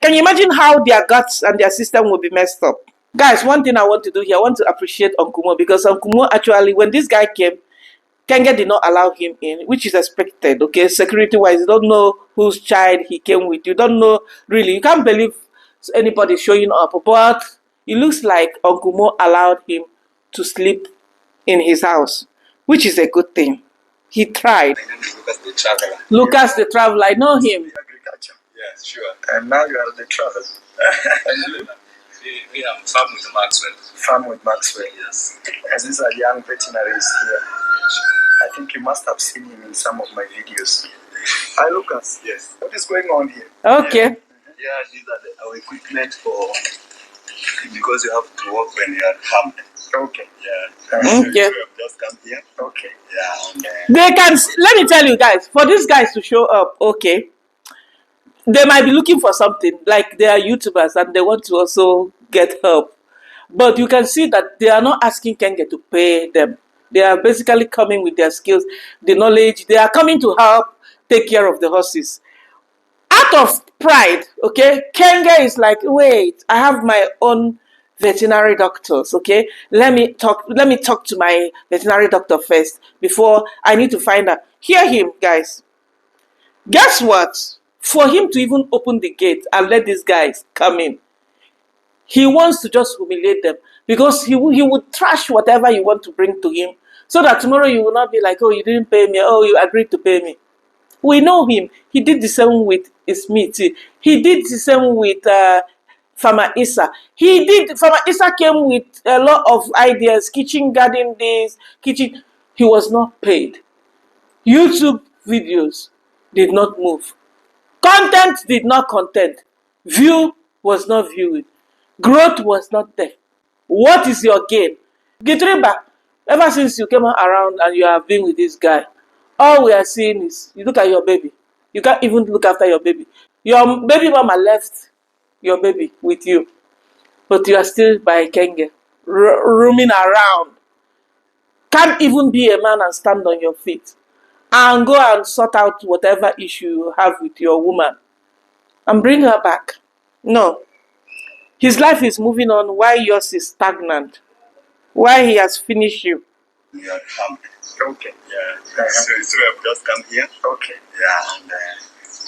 Can you imagine how their guts and their system will be messed up? Guys, one thing I want to do here, I want to appreciate Uncle Mo, because Uncle Mo actually, when this guy came, Kenge did not allow him in, which is expected, okay? Security-wise, you don't know whose child he came with. You don't know, really. You can't believe anybody showing up. But it looks like Uncle Mo allowed him to sleep in his house, which is a good thing. He tried. Lucas the traveler. Lucas the traveler, I know him. Agriculture. Yes, sure. And now you are the traveler. We have farm with Maxwell. Farm with Maxwell. Yes. And these are young veterinaries here. I think you must have seen him in some of my videos. Hi, Lucas. Yes. What is going on here? Okay. Yeah, these are our equipment for because you have to work when you are harmed. Okay. Yeah. Okay. So you have just come here. Okay. Yeah. And, They can, let me tell you guys, for these guys to show up, okay, they might be looking for something, like they are YouTubers and they want to also get help. But you can see that they are not asking Kenge to pay them. They are basically coming with their skills, the knowledge. They are coming to help take care of the horses. Out of pride, okay, Kenge is like, wait, I have my own veterinary doctors, okay? Let me talk to my veterinary doctor first before I need to find out. Hear him, guys. Guess what? For him to even open the gate and let these guys come in, he wants to just humiliate them, because he would trash whatever you want to bring to him, so that tomorrow you will not be like, oh, you didn't pay me, oh, you agreed to pay me. We know him. He did the same with Smith. He did the same with Farmer Issa. Farmer Issa came with a lot of ideas, kitchen garden days, kitchen. He was not paid. YouTube videos did not move. Content did not content. View was not viewed. Growth was not there. What is your gain? Gitriba, ever since you came around and you have been with this guy, all we are seeing is, you look at your baby. You can't even look after your baby. Your baby mama left your baby with you, but you are still by Kenge, roaming around. Can't even be a man and stand on your feet and go and sort out whatever issue you have with your woman and bring her back. No. His life is moving on while yours is stagnant. Why he has finished you. we are harmed. Okay. Yeah. So we have just come here. Okay. Yeah. And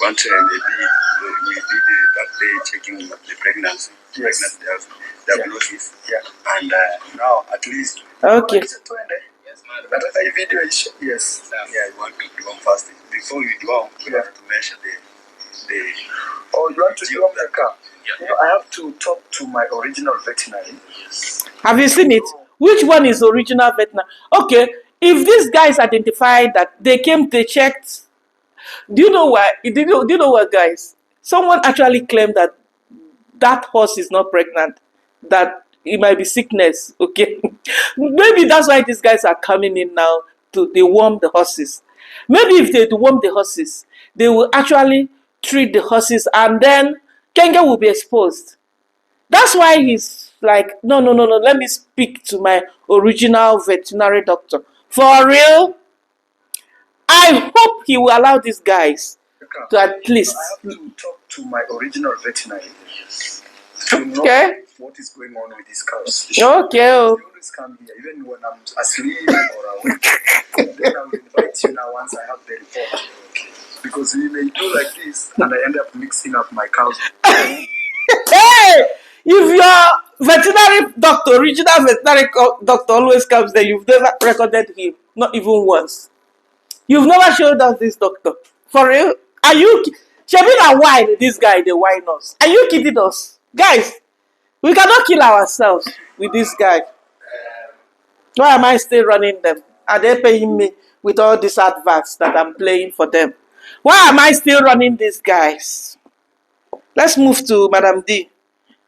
one time we did that day checking the pregnancy. Yes. Pregnancy diagnosis. Yeah. And now at least. Okay. Yes, man. That is a video is yes. Yeah, you want to do fasting. Before we do, we have to measure the. Oh, you want to do the car? Yeah. You know, I have to talk to my original veterinary. Yes. Have you seen it? Which one is original veterinary? Okay, if these guys identified that they came, they checked. Do you know why? Do you know what, guys? Someone actually claimed that that horse is not pregnant. That it might be sickness. Okay, maybe that's why these guys are coming in now to deworm the horses. Maybe if they deworm the horses, they will actually treat the horses, and then Kenge will be exposed. That's why he's like, no, let me speak to my original veterinary doctor. For real, I hope he will allow these guys to at least. I have to talk to my original veterinary to know what is going on with these cows. Okay. They always come here, even when I'm asleep or awake. Then I will invite you now once I have the report. Because we may do like this, and I end up mixing up my cows. Hey! If your veterinary doctor, original veterinary doctor always comes there, you've never recorded him, not even once. You've never showed us this doctor. For real? Are you? Shabina whine this guy, they whine us. Are you kidding us? Guys, we cannot kill ourselves with this guy. Why am I still running them? Are they paying me with all these adverts that I'm playing for them? Why am I still running these guys? Let's move to Madam D.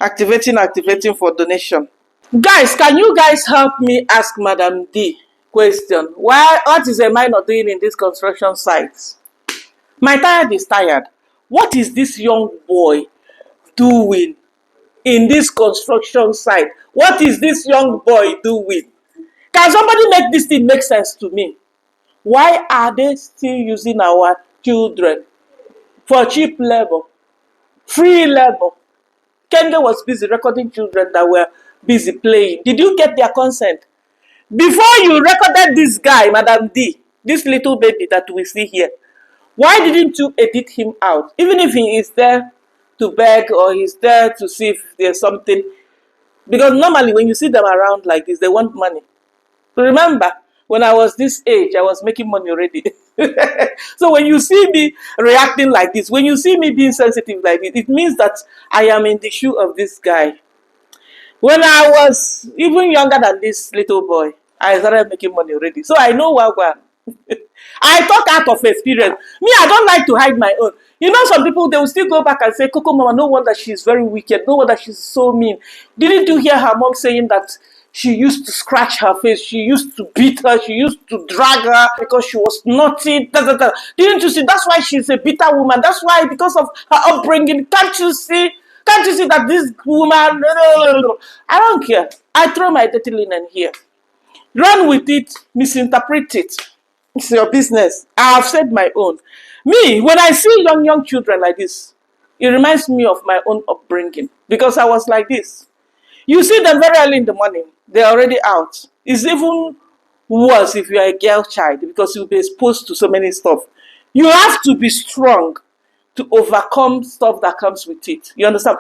Activating for donation. Guys, can you guys help me ask Madam D question? What is a minor doing in this construction site? My tired is tired. What is this young boy doing in this construction site? What is this young boy doing? Can somebody make this thing make sense to me? Why are they still using our children for cheap labor, free labor? Kenge was busy recording children that were busy playing. Did you get their consent? Before you recorded this guy, Madam D, this little baby that we see here, why didn't you edit him out? Even if he is there to beg or he's there to see if there's something. Because normally when you see them around like this, they want money. Remember, when I was this age, I was making money already. So when you see me reacting like this, when you see me being sensitive like this, it means that I am in the shoe of this guy. When I was even younger than this little boy, I started making money already. So I know what. I talk out of experience. Me, I don't like to hide my own. You know, some people, they will still go back and say, Cocomama, no wonder she's very wicked. No wonder she's so mean. Didn't you hear her mom saying that she used to scratch her face? She used to beat her. She used to drag her because she was naughty. Da, da, da. Didn't you see? That's why she's a bitter woman. That's why, because of her upbringing, can't you see? Can't you see that this woman... I don't care. I throw my dirty linen here. Run with it. Misinterpret it. It's your business. I have said my own. Me, when I see young children like this, it reminds me of my own upbringing. Because I was like this. You see them very early in the morning. They're already out. It's even worse if you are a girl child because you'll be exposed to so many stuff. You have to be strong to overcome stuff that comes with it. You understand?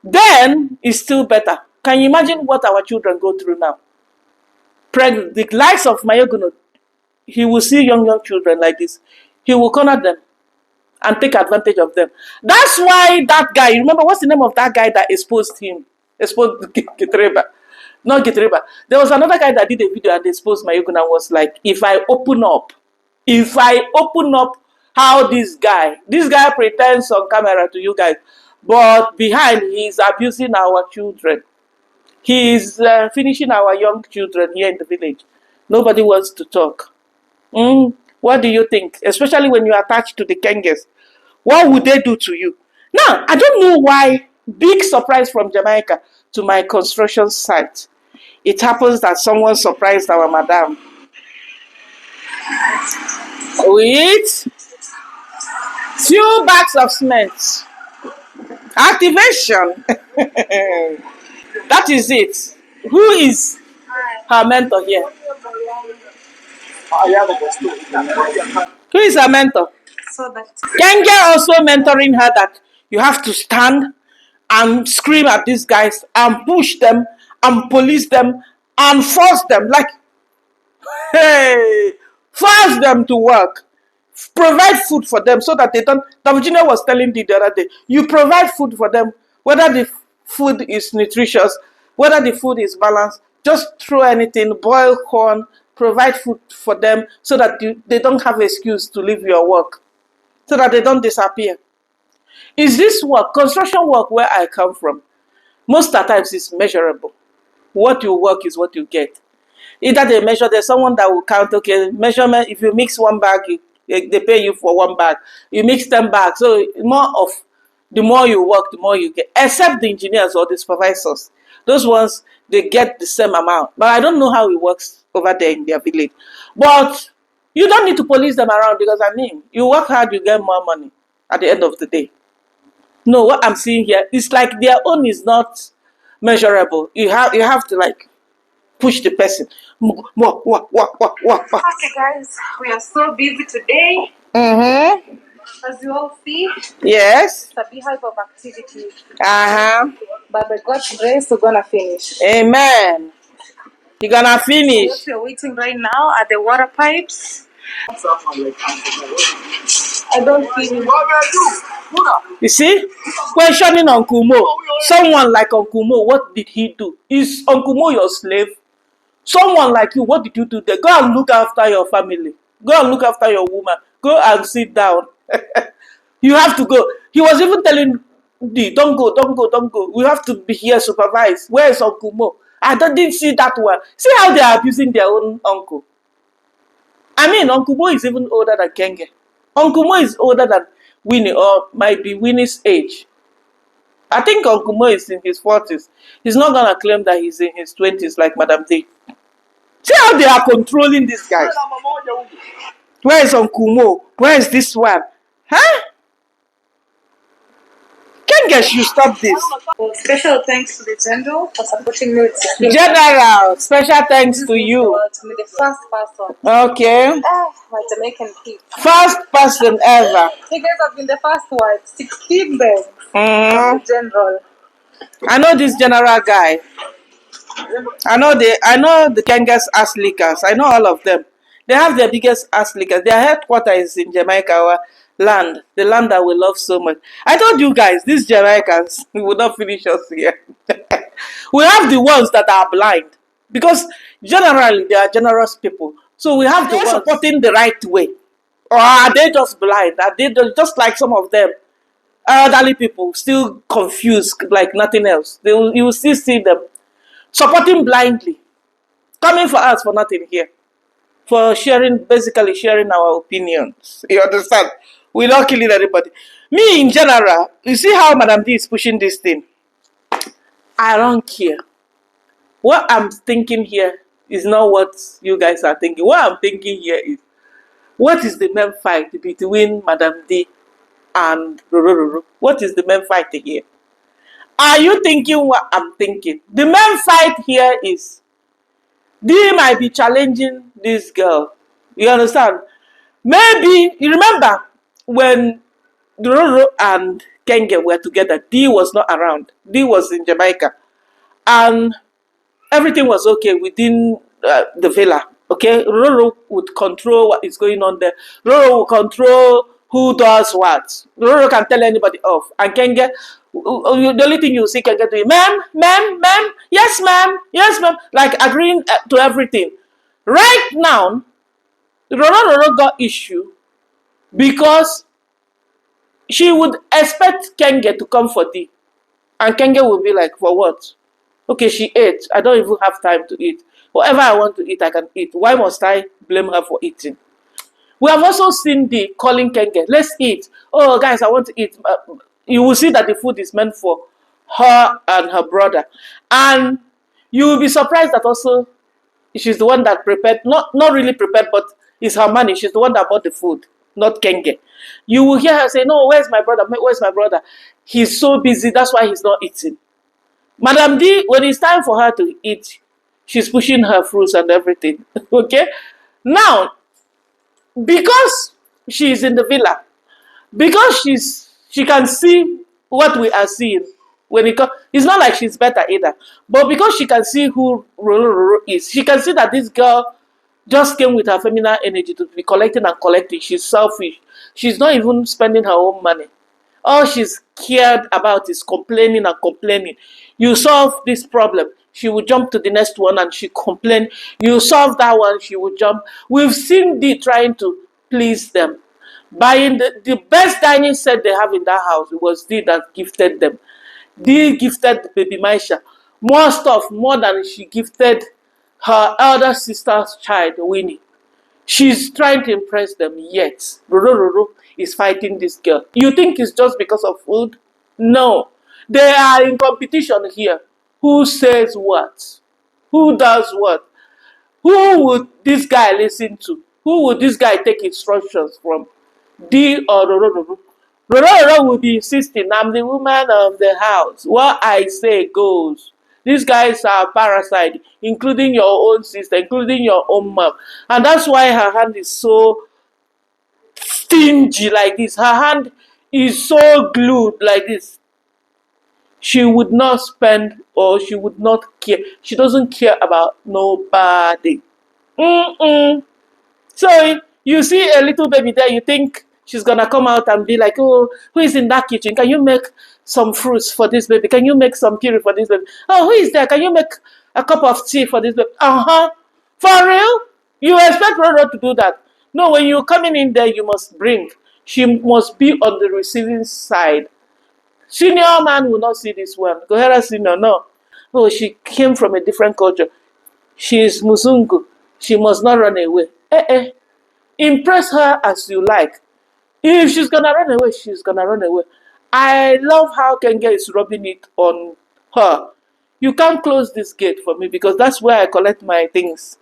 Then it's still better. Can you imagine what our children go through now? The likes of Mayoguno, he will see young children like this. He will corner them and take advantage of them. That's why that guy, remember what's the name of that guy that exposed him? Exposed Gitreba. Not Gitreba. There was another guy that did a video and exposed Mayoguno and was like, if I open up how this guy pretends on camera to you guys, but behind he is abusing our children. He is finishing our young children here in the village. Nobody wants to talk. What do you think? Especially when you are attached to the Kenges. What would they do to you? Now, I don't know why. Big surprise from Jamaica to my construction site. It happens that someone surprised our madam with few bags of cement. Activation. That is it. Who is her mentor here? Who is her mentor? Kenge also mentoring her that you have to stand and scream at these guys and push them and police them and force them. Like, hey, force them to work. Provide food for them so that they don't. Virginia was telling the other day, you provide food for them, whether the food is nutritious, whether the food is balanced, just throw anything, boil corn, provide food for them so that they don't have an excuse to leave your work, so that they don't disappear. Is this work, construction work where I come from, most of the times it's measurable. What you work is what you get. Either they measure, there's someone that will count, okay, measurement, if you mix one bag, they pay you for one bag. You mix 10 bags. So the more you work, the more you get. Except the engineers or the supervisors. Those ones, they get the same amount. But I don't know how it works over there in their village. But you don't need to police them around because, I mean, you work hard, you get more money at the end of the day. No, what I'm seeing here, it's like their own is not measurable. You have to like push the person. Okay, guys, we are so busy today. As you all see, Yes. it's a beehive of activity. But by God's grace, we're gonna finish. Amen. You're gonna finish. What we're waiting right now are the water pipes. I don't feel it. You see? Questioning Uncle Mo. Someone like Uncle Mo, what did he do? Is Uncle Mo your slave? Someone like you, what did you do there? Go and look after your family. Go and look after your woman. Go and sit down. You have to go. He was even telling D, don't go, don't go, don't go. We have to be here supervised. Where is Uncle Mo? Didn't see that one. See how they are abusing their own uncle. I mean, Uncle Mo is even older than Kenge. Uncle Mo is older than Winnie, or might be Winnie's age. I think Uncle Mo is in his 40s. He's not going to claim that he's in his 20s like Madam D. See how they are controlling these guys. Where is Uncle Mo? Where is this one? Huh? Kenge, you stop this. Well, special thanks to the General for supporting me with 16. General, special thanks to you. To me, the first person. Okay. My Jamaican people. First person ever. You guys have been the first one. 16 bags. From the General. I know this general guy. I know the Kenga's ass lickers. I know all of them. They have their biggest ass lickers. Their headquarters is in Jamaica, our land. The land that we love so much. I told you guys, these Jamaicans will not finish us here. We have the ones that are blind. Because generally they are generous people. So we have the ones supporting the right way. Or are they just blind? Are they just like some of them? Elderly people still confused like nothing else. You will still see them supporting blindly, coming for us for nothing here, for basically sharing our opinions. You understand? We're not killing anybody. Me in general, you see how Madam D is pushing this thing? I don't care. What I'm thinking here is not what you guys are thinking. What I'm thinking here is, what is the main fight between Madam D and Rororo? What is the main fight here? Are you thinking what I'm thinking? The main fight here is D might be challenging this girl. You understand? Maybe, you remember when Rororo and Kenge were together, D was not around. D was in Jamaica. And everything was okay within the villa. Okay? Rororo would control what is going on there. Rororo would control who does what. Rororo can tell anybody off. And Kenge, the only thing you see Kenge doing, ma'am, yes ma'am, like agreeing to everything. Right now, Rororo got issue because she would expect Kenge to come for D. And Kenge would be like, for what? Okay, she ate. I don't even have time to eat. Whatever I want to eat, I can eat. Why must I blame her for eating? We have also seen D calling Kenge, let's eat. Oh, guys, I want to eat. You will see that the food is meant for her and her brother. And you will be surprised that also she's the one that prepared, not really prepared, but it's her money. She's the one that bought the food, not Kenge. You will hear her say, no, where's my brother? Where's my brother? He's so busy, that's why he's not eating. Madam D, when it's time for her to eat, she's pushing her fruits and everything. Okay? Now, because she's in the villa, because she can see what we are seeing, when it's not like she's better either, but because she can see who Roro is, she can see that this girl just came with her feminine energy to be collecting and collecting. She's selfish. She's not even spending her own money. All she's cared about is complaining and complaining. You solve this problem, she will jump to the next one and she complain. You solve that one, she will jump. We've seen D trying to please them. Buying the best dining set they have in that house, it was D that gifted them. D gifted baby Maisha more stuff, more than she gifted her elder sister's child, Winnie. She's trying to impress them, yet Roro is fighting this girl. You think it's just because of food? No. They are in competition here. Who says what? Who does what? Who would this guy listen to? Who would this guy take instructions from? D or Roro? Roro will be insisting, I'm the woman of the house. What I say goes. These guys are parasite, including your own sister, including your own mom. And that's why her hand is so stingy like this. Her hand is so glued like this. She would not spend, or she would not care. She doesn't care about nobody. So you see a little baby there, you think she's gonna come out and be like, oh, who is in that kitchen? Can you make some fruits for this baby? Can you make some puree for this baby? Oh, who is there? Can you make a cup of tea for this baby. For real? You expect Roro to do that? No, when you're coming in there, you must bring. She must be on the receiving side. Senior man will not see this one. Gohera senior, no. Oh, she came from a different culture. She is Muzungu. She must not run away. Impress her as you like. If she's gonna run away, she's gonna run away. I love how Kenge is rubbing it on her. You can't close this gate for me because that's where I collect my things.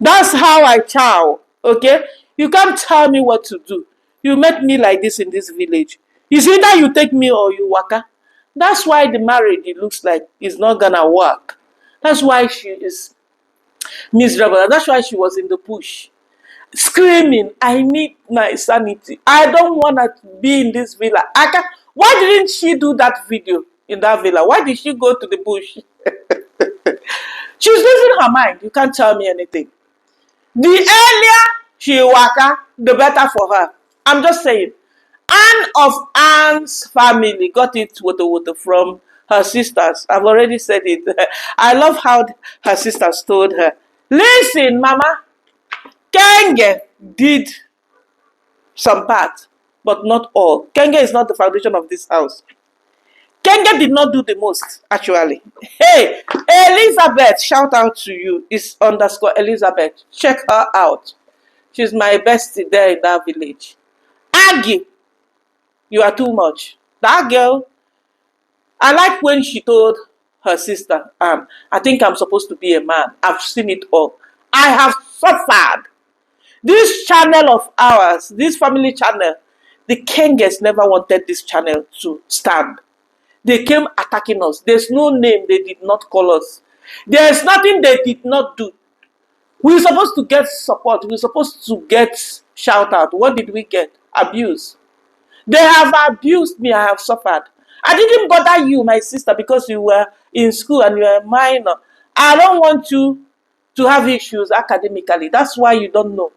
That's how I chow. Okay? You can't tell me what to do. You met me like this in this village. It's either you take me or you waka. That's why the marriage, it looks like, is not gonna work. That's why she is miserable. That's why she was in the bush screaming, I need my sanity. I don't want to be in this villa. Why didn't she do that video in that villa? Why did she go to the bush? She's losing her mind. You can't tell me anything. The earlier she waka, the better for her. I'm just saying. Anne of Anne's family got it water from her sisters. I've already said it. I love how her sisters told her, listen, Mama, Kenge did some part, but not all. Kenge is not the foundation of this house. Kenge did not do the most, actually. Hey, Elizabeth, shout out to you. It's underscore Elizabeth. Check her out. She's my bestie there in that village. Aggie, you are too much. That girl, I like when she told her sister, I think I'm supposed to be a man. I've seen it all. I have suffered. This channel of ours, this family channel, the Kenges never wanted this channel to stand. They came attacking us. There's no name they did not call us. There's nothing they did not do. We were supposed to get support. We were supposed to get shout out. What did we get? Abuse. They have abused me. I have suffered. I didn't bother you, my sister, because you were in school and you were a minor. I don't want you to have issues academically. That's why you don't know.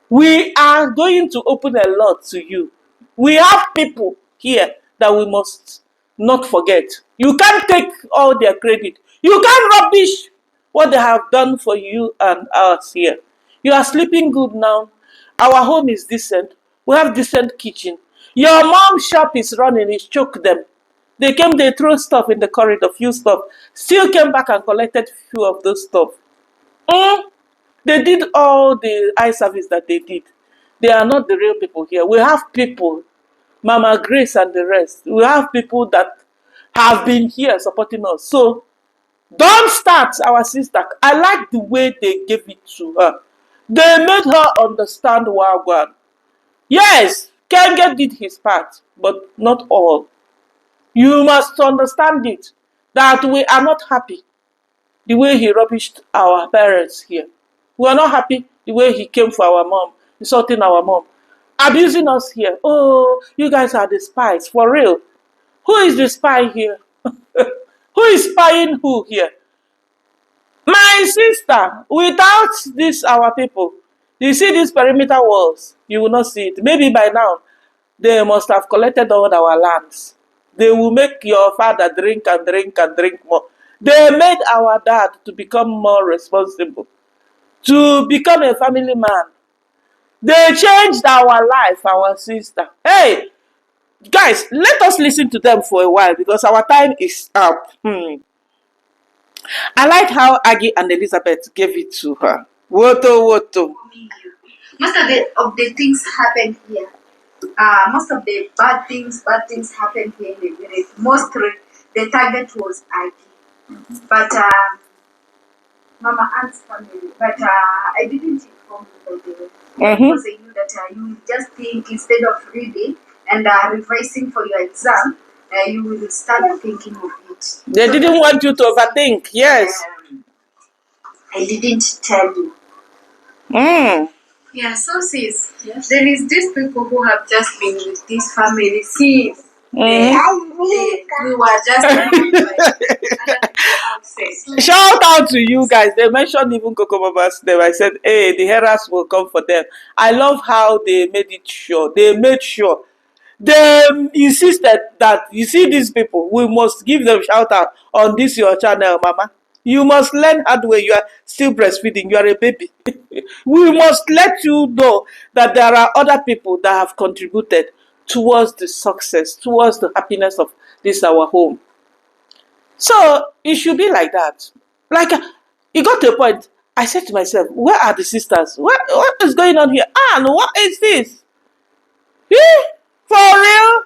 We are going to open a lot to you. We have people here that we must not forget. You can't take all their credit. You can't rubbish what they have done for you and us here. You are sleeping good now. Our home is decent. We have decent kitchen. Your mom's shop is running. It choked them. They came, they threw stuff in the corridor, few stuff. Still came back and collected few of those stuff. They did all the eye service that they did. They are not the real people here. We have people, Mama Grace and the rest. We have people that have been here supporting us. So, don't start, our sister. I like the way they gave it to her. They made her understand Wagwan. Yes, Kenge did his part, but not all. You must understand it, that we are not happy the way he rubbished our parents here. We are not happy the way he came for our mom, insulting our mom, abusing us here. Oh, you guys are the spies, for real. Who is the spy here? Who is spying who here? My sister, without this, our people, you see these perimeter walls, you will not see it. Maybe by now, they must have collected all our lands. They will make your father drink and drink and drink more. They made our dad to become more responsible, to become a family man. They changed our life, our sister. Hey, guys, let us listen to them for a while because our time is up. I like how Aggie and Elizabeth gave it to her. Woto. Most of the things happen here. Most of the bad things happen here in the village. Mostly the target was Aggie. But Mama Aunt's family. But I didn't inform you by the way. Because I knew that you just think instead of reading and revising for your exam, you will start thinking of it. They didn't want you to overthink, yes. I didn't tell you. Yeah, so sis, there is these people who have just been with this family since we were just Shout out to you guys. They mentioned even Cocomama's name. I said, hey, the Heras will come for them. I love how they made it sure. They made sure. They insisted that, you see these people, we must give them shout out on this your channel, Mama. You must learn hard way. You are still breastfeeding. You are a baby. We must let you know that there are other people that have contributed towards the success, towards the happiness of this our home. So it should be like that. Like it got to a point. I said to myself, "Where are the sisters? What is going on here? And what is this? Eh? For real?"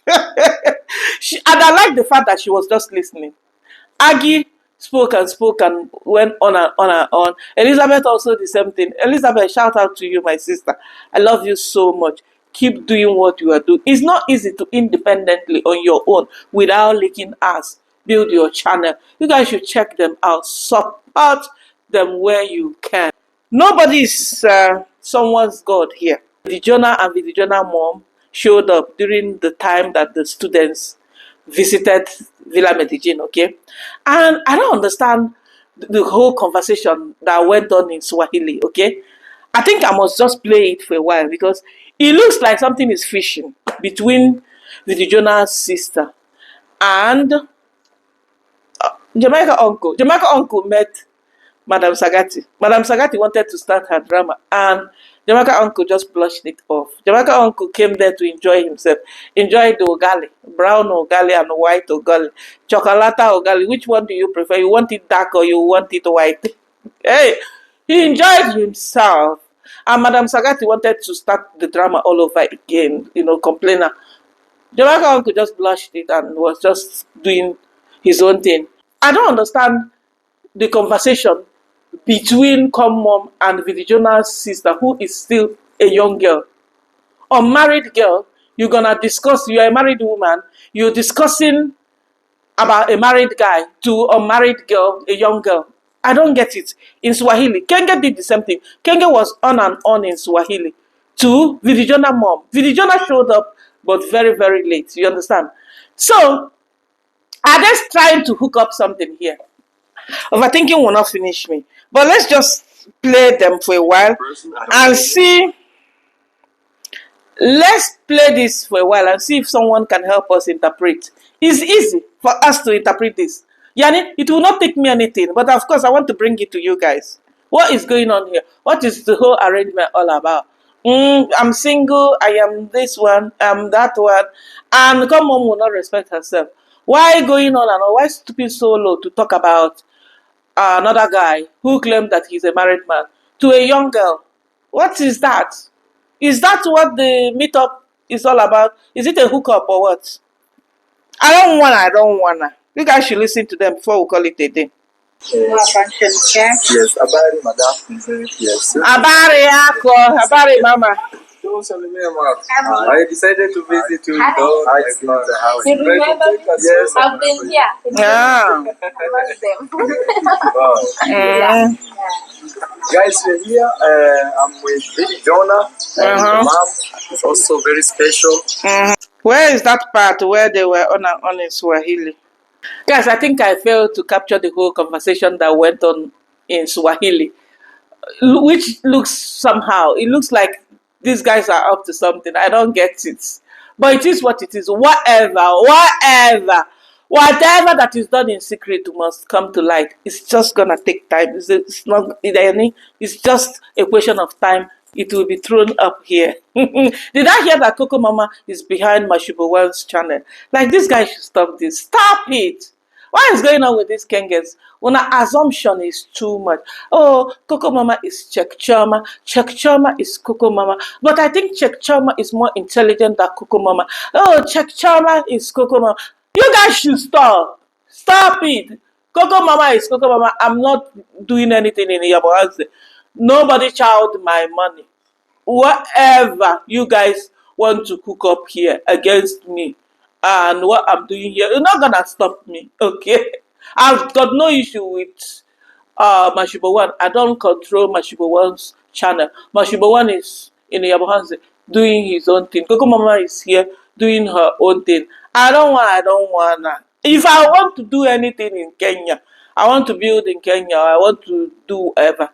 And I like the fact that she was just listening. Aggie spoke and went on and on and on. Elizabeth also the same thing. Elizabeth, shout out to you, my sister. I love you so much. Keep doing what you are doing. It's not easy to independently on your own without licking ass build your channel. You guys should check them out. Support them where you can. Nobody is someone's God here. Vidijona and Vidijona mom showed up during the time that the students visited Villa Medellin, okay? And I don't understand the whole conversation that went on in Swahili, okay? I think I must just play it for a while because it looks like something is fishing between Vidijona's sister and Jamaica uncle. Jamaica uncle met Madam Sagati. Madam Sagati wanted to start her drama and Jamaica uncle just brushed it off. Jamaica uncle came there to enjoy himself. Enjoy the ugali, brown ugali and white ugali. Chocolata ugali. Which one do you prefer? You want it dark or you want it white? Hey, he enjoyed himself. And Madam Sagati wanted to start the drama all over again, complainer. Jamaica uncle just blushed it and was just doing his own thing. I don't understand the conversation between Mom and Vidijona's sister, who is still a young girl. Unmarried girl, you're gonna discuss, you're a married woman, you're discussing about a married guy to a married girl, a young girl. I don't get it. In Swahili, Kenge did the same thing. Kenge was on and on in Swahili to Vidijona mom. Vidijona showed up, but very, very late. You understand? So, are they trying to hook up something here? Overthinking will not finish me. But let's just play them for a while and see. Let's play this for a while and see if someone can help us interpret. It's easy for us to interpret this. Yani, it will not take me anything, but of course I want to bring it to you guys. What is going on here? What is the whole arrangement all about? I'm single, I am this one, I'm that one, and come on will not respect herself. Why going on and on? Why stooping so low to talk about another guy who claimed that he's a married man to a young girl? What is that? Is that what the meetup is all about? Is it a hookup or what? I don't wanna. You guys should listen to them before we call it a day. Yes, Abari, madam. Yes. Abari Ako, Abari Mama. I decided to visit you. You remember? Yes. I've been here. Yeah. I love them. Wow. Yeah. Guys, we're here. I'm with Billy Jonah. Mom is also very special. Where is that part where they were on and on in Swahili? Guys, I think I failed to capture the whole conversation that went on in Swahili, which looks somehow, it looks like these guys are up to something. I don't get it. But it is what it is. Whatever that is done in secret must come to light. It's just gonna take time. It's just a question of time. It will be thrown up here. Did I hear that Cocomama is behind Mashubowan's channel? Like, this guy should stop this. Stop it! What is going on with these Kengas? Well, assumption is too much. Oh, Cocomama is Chekchama. Chekchama is Cocomama. But I think Chekchama is more intelligent than Cocomama. Oh, Chekchama is Cocomama. You guys should stop. Stop it. Cocomama is Cocomama. I'm not doing anything in Yabohanse. Nobody child my money. Whatever you guys want to cook up here against me and what I'm doing here, you're not gonna stop me, okay? I've got no issue with Mashibo1. I don't control Mashibo1's channel. Mashibo1 is in Yabohanse doing his own thing. Coco Mama is here doing her own thing. I don't wanna. If I want to do anything in Kenya, I want to build in Kenya, I want to do whatever,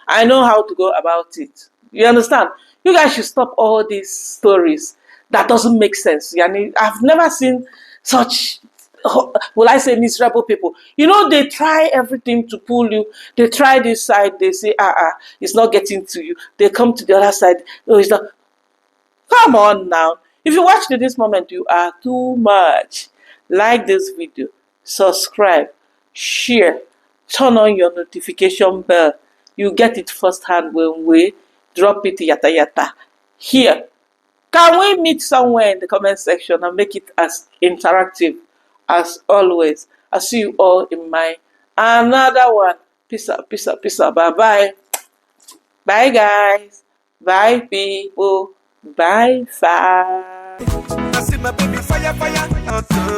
I know how to go about it. You understand? You guys should stop all these stories that doesn't make sense. Yani, I've never seen such will I say miserable people? You know, they try everything to pull you. They try this side, they say, it's not getting to you. They come to the other side, oh, it's not. Come on now. If you watch to this moment, you are too much. Like this video, subscribe, share, turn on your notification bell. You get it firsthand when we drop it yata yata. Here, can we meet somewhere in the comment section and make it as interactive as always? I'll see you all in my another one. Peace out, peace out, peace out. Bye bye. Bye guys. Bye people. Bye fam. I see my baby fire, fire.